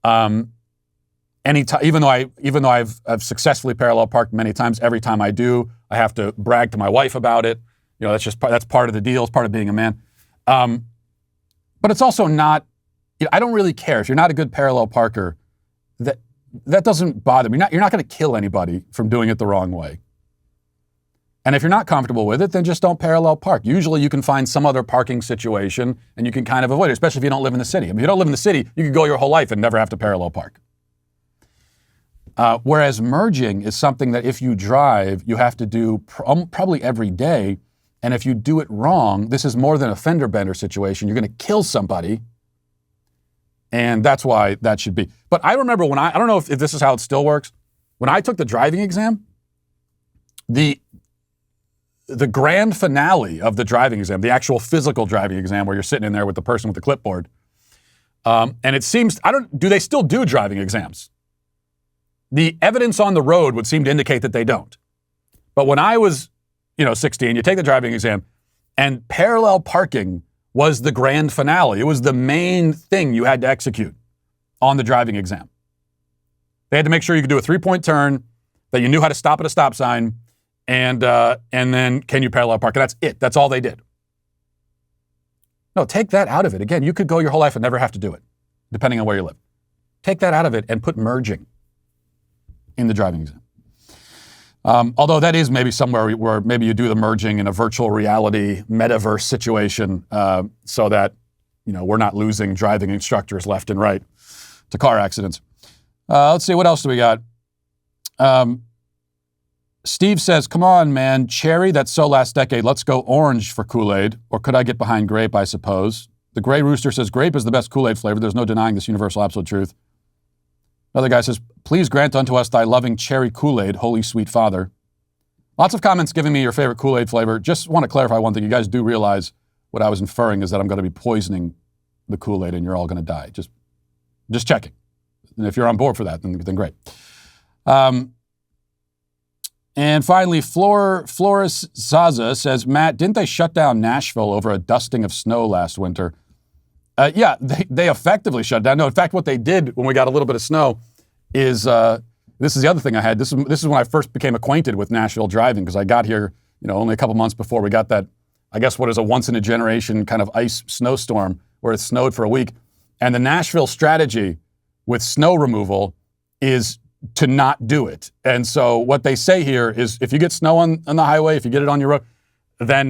Even though I've successfully parallel parked many times, every time I do, I have to brag to my wife about it. That's part of the deal. It's part of being a man. But it's also not. I don't really care if you're not a good parallel parker. That doesn't bother me. You're not going to kill anybody from doing it the wrong way. And if you're not comfortable with it, then just don't parallel park. Usually you can find some other parking situation and you can kind of avoid it, especially if you don't live in the city. If you don't live in the city, you could go your whole life and never have to parallel park. Whereas merging is something that if you drive, you have to do probably every day. And if you do it wrong, this is more than a fender bender situation. You're going to kill somebody. And that's why that should be. But I remember when I don't know if this is how it still works. When I took the driving exam, the grand finale of the driving exam, the actual physical driving exam where you're sitting in there with the person with the clipboard, and it seems, do they still do driving exams? The evidence on the road would seem to indicate that they don't. But when I was, 16, you take the driving exam, and parallel parking was the grand finale. It was the main thing you had to execute on the driving exam. They had to make sure you could do a 3-point turn, that you knew how to stop at a stop sign, and then can you parallel park? And that's it. That's all they did. No, take that out of it. Again, you could go your whole life and never have to do it, depending on where you live. Take that out of it and put merging in the driving exam. Although that is maybe somewhere where maybe you do the merging in a virtual reality metaverse situation so that, we're not losing driving instructors left and right to car accidents. Let's see, what else do we got? Steve says, come on, man, cherry, that's so last decade. Let's go orange for Kool-Aid. Or could I get behind grape, I suppose? The Gray Rooster says, grape is the best Kool-Aid flavor. There's no denying this universal absolute truth. Another guy says, please grant unto us thy loving cherry Kool-Aid, holy sweet Father. Lots of comments giving me your favorite Kool-Aid flavor. Just want to clarify one thing. You guys do realize what I was inferring is that I'm going to be poisoning the Kool-Aid and you're all going to die. Just checking. And if you're on board for that, then great. And finally, Flores Zaza says, Matt, didn't they shut down Nashville over a dusting of snow last winter? Yeah, they effectively shut down. No, in fact, what they did when we got a little bit of snow is, this is the other thing I had. This is when I first became acquainted with Nashville driving, because I got here, only a couple months before we got that, I guess what is a once-in-a-generation kind of ice snowstorm where it snowed for a week. And the Nashville strategy with snow removal is to not do it. And so what they say here is if you get snow on the highway, if you get it on your road, then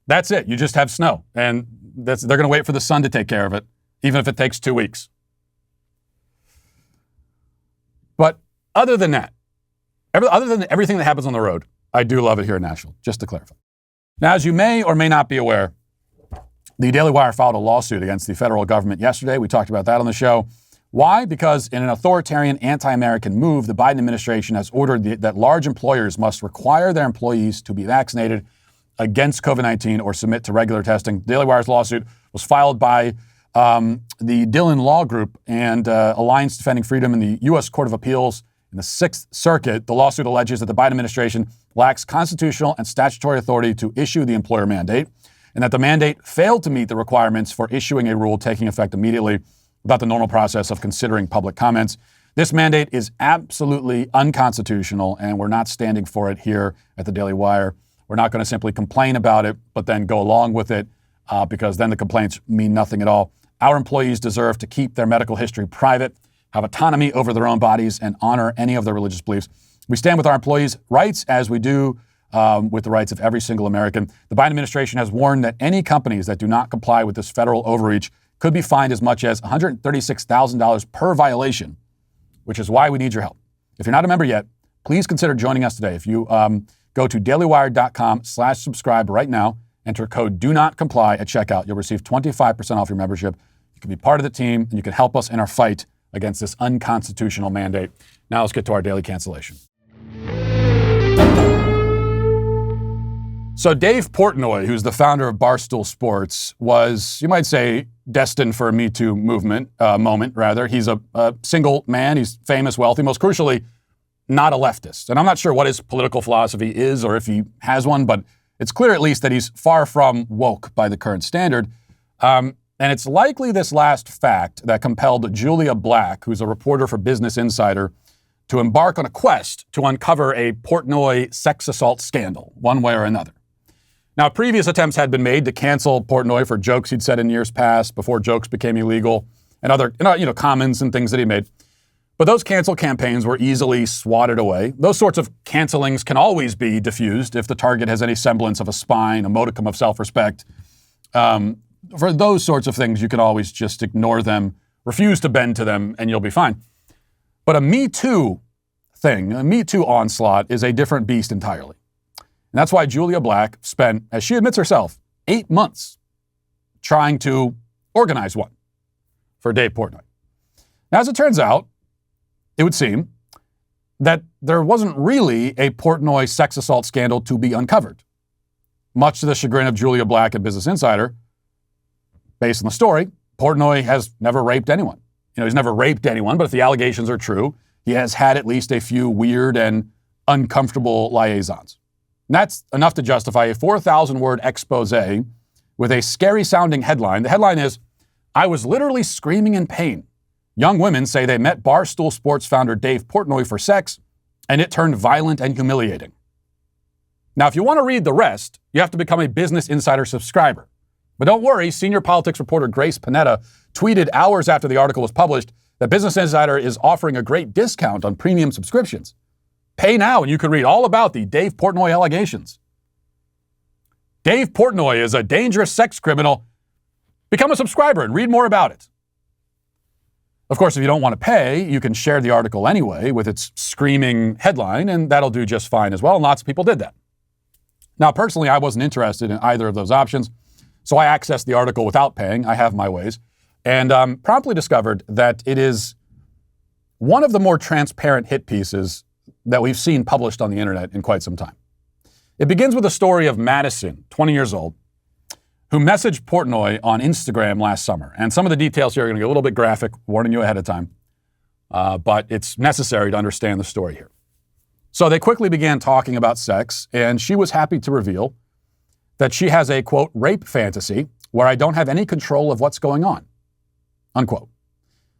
that's it. You just have snow. And they're going to wait for the sun to take care of it, even if it takes 2 weeks. But other than that, other than everything that happens on the road, I do love it here in Nashville, just to clarify. Now, as you may or may not be aware, the Daily Wire filed a lawsuit against the federal government yesterday. We talked about that on the show. Why? Because in an authoritarian, anti-American move, the Biden administration has ordered that large employers must require their employees to be vaccinated against COVID-19 or submit to regular testing. Daily Wire's lawsuit was filed by the Dillon Law Group and Alliance Defending Freedom in the U.S. Court of Appeals in the Sixth Circuit. The lawsuit alleges that the Biden administration lacks constitutional and statutory authority to issue the employer mandate, and that the mandate failed to meet the requirements for issuing a rule taking effect immediately without the normal process of considering public comments. This mandate is absolutely unconstitutional, and we're not standing for it here at the Daily Wire. We're not going to simply complain about it, but then go along with it, because then the complaints mean nothing at all. Our employees deserve to keep their medical history private, have autonomy over their own bodies, and honor any of their religious beliefs. We stand with our employees' rights as we do with the rights of every single American. The Biden administration has warned that any companies that do not comply with this federal overreach could be fined as much as $136,000 per violation, which is why we need your help. If you're not a member yet, please consider joining us today. If you go to dailywire.com/subscribe right now, enter code do not comply at checkout, you'll receive 25% off your membership. You can be part of the team, and you can help us in our fight against this unconstitutional mandate. Now let's get to our daily cancellation. So Dave Portnoy, who's the founder of Barstool Sports, was, you might say, destined for a Me Too moment. He's a single man. He's famous, wealthy, most crucially, not a leftist. And I'm not sure what his political philosophy is or if he has one, but it's clear at least that he's far from woke by the current standard. And it's likely this last fact that compelled Julia Black, who's a reporter for Business Insider, to embark on a quest to uncover a Portnoy sex assault scandal, one way or another. Now, previous attempts had been made to cancel Portnoy for jokes he'd said in years past, before jokes became illegal, and other comments and things that he made. But those cancel campaigns were easily swatted away. Those sorts of cancelings can always be diffused if the target has any semblance of a spine, a modicum of self-respect. For those sorts of things, you can always just ignore them, refuse to bend to them, and you'll be fine. But a Me Too thing, a Me Too onslaught, is a different beast entirely. And that's why Julia Black spent, as she admits herself, 8 months trying to organize one for Dave Portnoy. Now, as it turns out, it would seem that there wasn't really a Portnoy sex assault scandal to be uncovered. Much to the chagrin of Julia Black at Business Insider, based on the story, Portnoy has never raped anyone. He's never raped anyone, but if the allegations are true, he has had at least a few weird and uncomfortable liaisons. And that's enough to justify a 4,000-word expose with a scary-sounding headline. The headline is, "I was literally screaming in pain. Young women say they met Barstool Sports founder Dave Portnoy for sex, and it turned violent and humiliating." Now, if you want to read the rest, you have to become a Business Insider subscriber. But don't worry, senior politics reporter Grace Panetta tweeted hours after the article was published that Business Insider is offering a great discount on premium subscriptions. Pay now and you can read all about the Dave Portnoy allegations. Dave Portnoy is a dangerous sex criminal. Become a subscriber and read more about it. Of course, if you don't want to pay, you can share the article anyway with its screaming headline, and that'll do just fine as well, and lots of people did that. Now, personally, I wasn't interested in either of those options, so I accessed the article without paying. I have my ways, and promptly discovered that it is one of the more transparent hit pieces that we've seen published on the internet in quite some time. It begins with a story of Madison, 20 years old, who messaged Portnoy on Instagram last summer. And some of the details here are going to get a little bit graphic, warning you ahead of time, but it's necessary to understand the story here. So they quickly began talking about sex, and she was happy to reveal that she has a, quote, rape fantasy where I don't have any control of what's going on, unquote.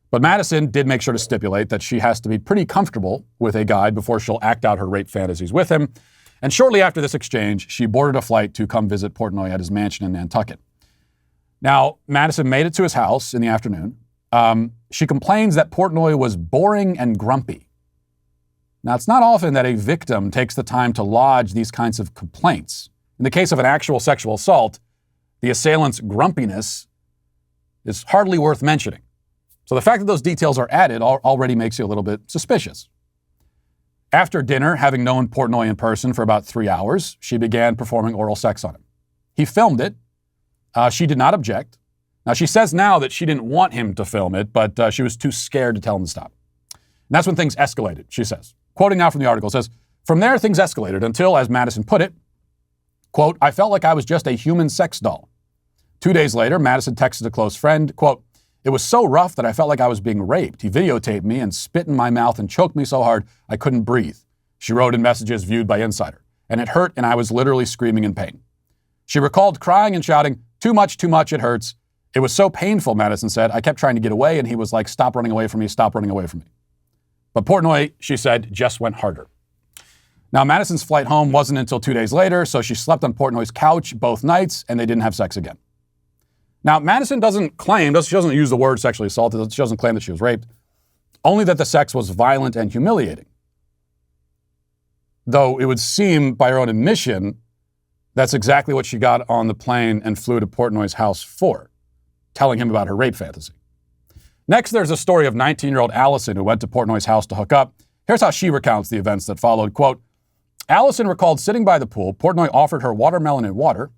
But Madison did make sure to stipulate that she has to be pretty comfortable with a guy before she'll act out her rape fantasies with him. And shortly after this exchange, she boarded a flight to come visit Portnoy at his mansion in Nantucket. Now, Madison made it to his house in the afternoon. She complains that Portnoy was boring and grumpy. Now, it's not often that a victim takes the time to lodge these kinds of complaints. In the case of an actual sexual assault, the assailant's grumpiness is hardly worth mentioning. So the fact that those details are added already makes you a little bit suspicious. After dinner, having known Portnoy in person for about 3 hours, she began performing oral sex on him. He filmed it. She did not object. Now, she says now that she didn't want him to film it, but she was too scared to tell him to stop. And that's when things escalated, she says. Quoting now from the article, says, "From there, things escalated until, as Madison put it, quote, I felt like I was just a human sex doll. 2 days later, Madison texted a close friend, quote, it was so rough that I felt like I was being raped. He videotaped me and spit in my mouth and choked me so hard I couldn't breathe," she wrote in messages viewed by Insider. "And it hurt and I was literally screaming in pain." She recalled crying and shouting, too much, it hurts. "It was so painful," Madison said. "I kept trying to get away and he was like, stop running away from me, stop running away from me." But Portnoy, she said, just went harder. Now, Madison's flight home wasn't until 2 days later, so she slept on Portnoy's couch both nights, and they didn't have sex again. Now, Madison doesn't claim, she doesn't use the word sexually assaulted, she doesn't claim that she was raped, only that the sex was violent and humiliating. Though it would seem, by her own admission, that's exactly what she got on the plane and flew to Portnoy's house for, telling him about her rape fantasy. Next, there's a story of 19-year-old Allison who went to Portnoy's house to hook up. Here's how she recounts the events that followed. Quote, Allison recalled sitting by the pool. Portnoy offered her watermelon and water.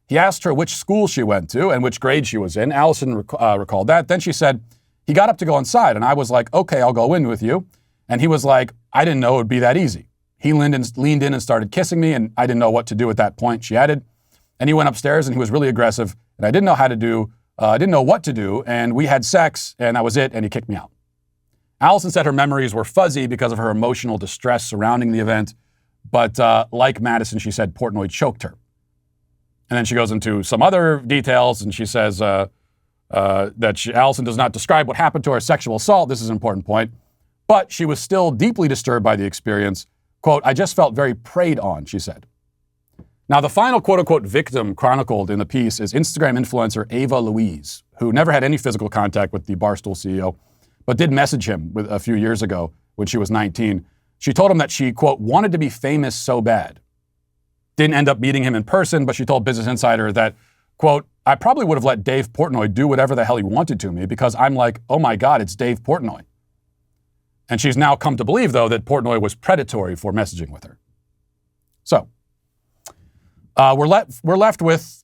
He asked her which school she went to and which grade she was in. Allison recalled that. Then she said, he got up to go inside, and I was like, okay, I'll go in with you. And he was like, I didn't know it would be that easy. He leaned in and started kissing me, and I didn't know what to do at that point, she added. And he went upstairs, and he was really aggressive, and I didn't know what to do, and we had sex, and that was it, and he kicked me out. Allison said her memories were fuzzy because of her emotional distress surrounding the event, but like Madison, she said Portnoy choked her. And then she goes into some other details, and she says that Allison does not describe what happened to her sexual assault. This is an important point. But she was still deeply disturbed by the experience. Quote, I just felt very preyed on, she said. Now, the final quote-unquote victim chronicled in the piece is Instagram influencer Ava Louise, who never had any physical contact with the Barstool CEO, but did message him a few years ago when she was 19. She told him that she, quote, wanted to be famous so bad. Didn't end up meeting him in person, but she told Business Insider that, quote, I probably would have let Dave Portnoy do whatever the hell he wanted to me because I'm like, oh my God, it's Dave Portnoy. And she's now come to believe, though, that Portnoy was predatory for messaging with her. So, we're left with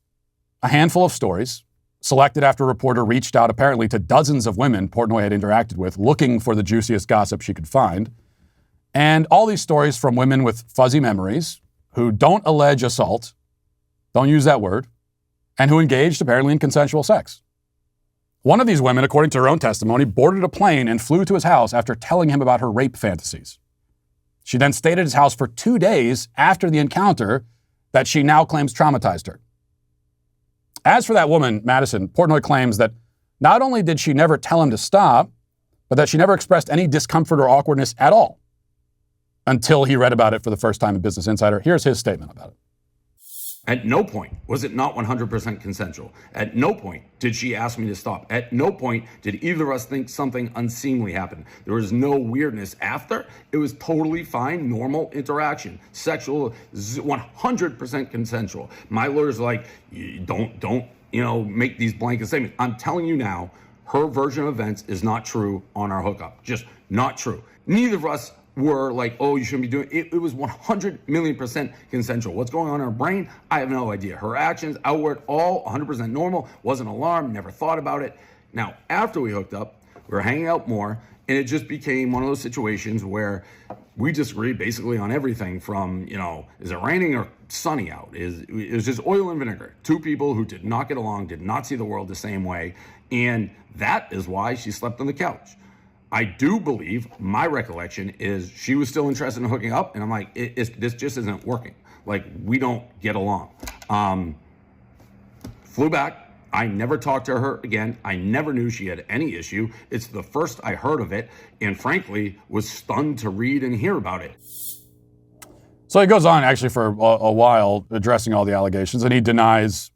a handful of stories selected after a reporter reached out apparently to dozens of women Portnoy had interacted with, looking for the juiciest gossip she could find. And all these stories from women with fuzzy memories who don't allege assault, don't use that word, and who engaged apparently in consensual sex. One of these women, according to her own testimony, boarded a plane and flew to his house after telling him about her rape fantasies. She then stayed at his house for 2 days after the encounter that she now claims traumatized her. As for that woman, Madison, Portnoy claims that not only did she never tell him to stop, but that she never expressed any discomfort or awkwardness at all until he read about it for the first time in Business Insider. Here's his statement about it. At no point was it not 100% consensual. At no point did she ask me to stop. At no point did either of us think something unseemly happened. There was no weirdness after. It was totally fine, normal interaction. Sexual, 100% consensual. My lawyer's like, don't make these blanket statements. I'm telling you now, her version of events is not true on our hookup. Just not true. Neither of us were like, oh, you shouldn't be doing it. It was 100,000,000% consensual. What's going on in her brain? I have no idea. Her actions, outward, all 100% normal. Wasn't alarmed, never thought about it. Now, after we hooked up, we were hanging out more, and it just became one of those situations where we disagreed basically on everything from, is it raining or sunny out? It was just oil and vinegar. Two people who did not get along, did not see the world the same way, and that is why she slept on the couch. I do believe, my recollection is she was still interested in hooking up, and I'm like, this just isn't working. Like, we don't get along. Flew back. I never talked to her again. I never knew she had any issue. It's the first I heard of it, and frankly, was stunned to read and hear about it. So he goes on actually for a while addressing all the allegations, and he denies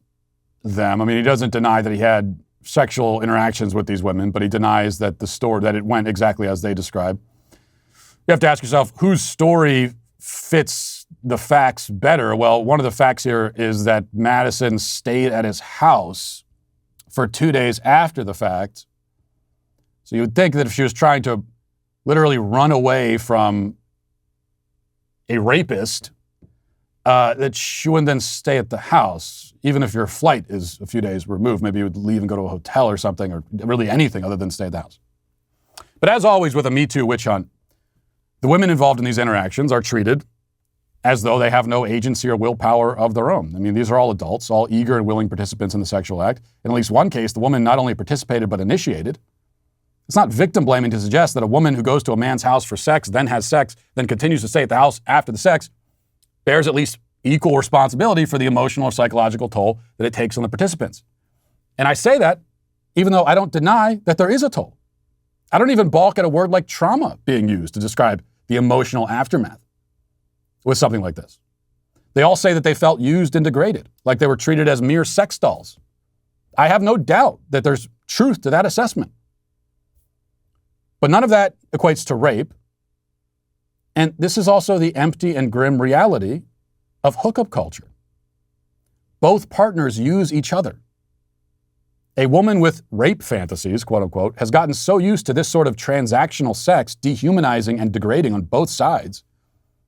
them. I mean, he doesn't deny that he had sexual interactions with these women, but he denies that that it went exactly as they describe. You have to ask yourself, whose story fits the facts better? Well, one of the facts here is that Madison stayed at his house for 2 days after the fact. So you would think that if she was trying to literally run away from a rapist, that she wouldn't then stay at the house, even if your flight is a few days removed. Maybe you would leave and go to a hotel or something, or really anything other than stay at the house. But as always with a Me Too witch hunt, the women involved in these interactions are treated as though they have no agency or willpower of their own. I mean, these are all adults, all eager and willing participants in the sexual act. In at least one case, the woman not only participated but initiated. It's not victim blaming to suggest that a woman who goes to a man's house for sex, then has sex, then continues to stay at the house after the sex, bears at least equal responsibility for the emotional or psychological toll that it takes on the participants. And I say that even though I don't deny that there is a toll. I don't even balk at a word like trauma being used to describe the emotional aftermath with something like this. They all say that they felt used and degraded, like they were treated as mere sex dolls. I have no doubt that there's truth to that assessment. But none of that equates to rape. And this is also the empty and grim reality of hookup culture. Both partners use each other. A woman with rape fantasies, quote unquote, has gotten so used to this sort of transactional sex, dehumanizing and degrading on both sides,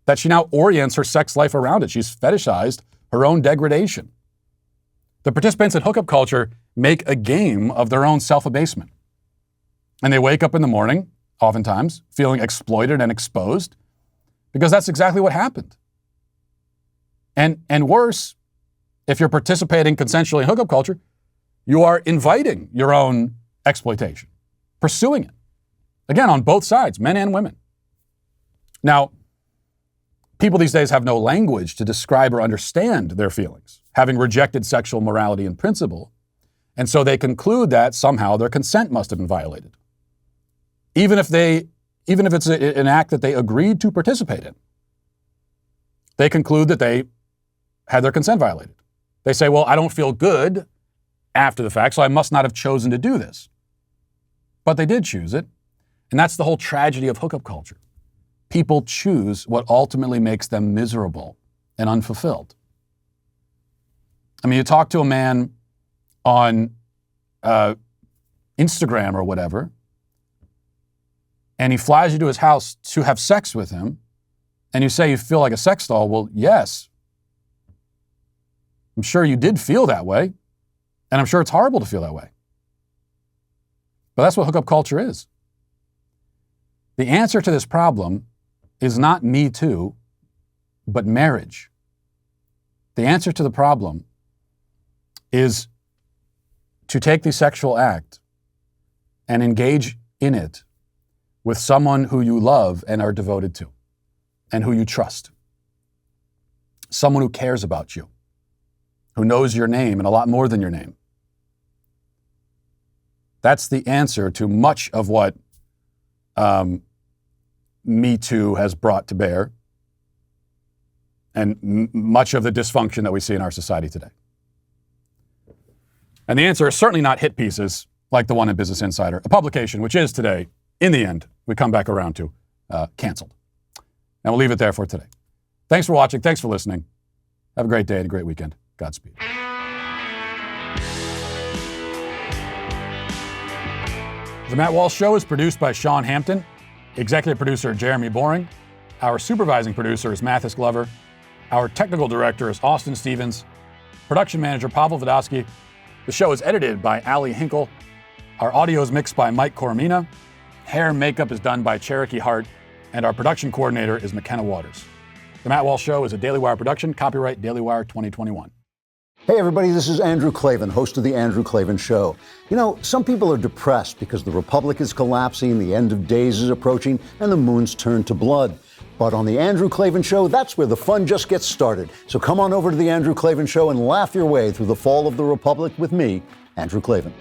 that she now orients her sex life around it. She's fetishized her own degradation. The participants in hookup culture make a game of their own self-abasement. And they wake up in the morning, oftentimes, feeling exploited and exposed, because that's exactly what happened. And worse, if you're participating consensually in hookup culture, you are inviting your own exploitation, pursuing it. Again, on both sides, men and women. Now, people these days have no language to describe or understand their feelings, having rejected sexual morality in principle, and so they conclude that somehow their consent must have been violated. Even if it's an act that they agreed to participate in, they conclude that they had their consent violated. They say, well, I don't feel good after the fact, so I must not have chosen to do this. But they did choose it, and that's the whole tragedy of hookup culture. People choose what ultimately makes them miserable and unfulfilled. I mean, you talk to a man on Instagram or whatever, and he flies you to his house to have sex with him, and you say you feel like a sex doll. Well, yes. I'm sure you did feel that way, and I'm sure it's horrible to feel that way. But that's what hookup culture is. The answer to this problem is not Me Too, but marriage. The answer to the problem is to take the sexual act and engage in it with someone who you love and are devoted to, and who you trust. Someone who cares about you, who knows your name and a lot more than your name. That's the answer to much of what Me Too has brought to bear, and much of the dysfunction that we see in our society today. And the answer is certainly not hit pieces like the one in Business Insider, a publication which is today, in the end, we come back around to, canceled. And we'll leave it there for today. Thanks for watching. Thanks for listening. Have a great day and a great weekend. Godspeed. The Matt Walsh Show is produced by Sean Hampton, executive producer Jeremy Boring. Our supervising producer is Mathis Glover. Our technical director is Austin Stevens. Production manager Pavel Vodosky. The show is edited by Ali Hinkle. Our audio is mixed by Mike Coromina. Hair and makeup is done by Cherokee Hart. And our production coordinator is McKenna Waters. The Matt Walsh Show is a Daily Wire production, copyright Daily Wire 2021. Hey everybody, this is Andrew Klavan, host of The Andrew Klavan Show. You know, some people are depressed because the Republic is collapsing, the end of days is approaching, and the moon's turned to blood. But on The Andrew Klavan Show, that's where the fun just gets started. So come on over to The Andrew Klavan Show and laugh your way through the fall of the Republic with me, Andrew Klavan.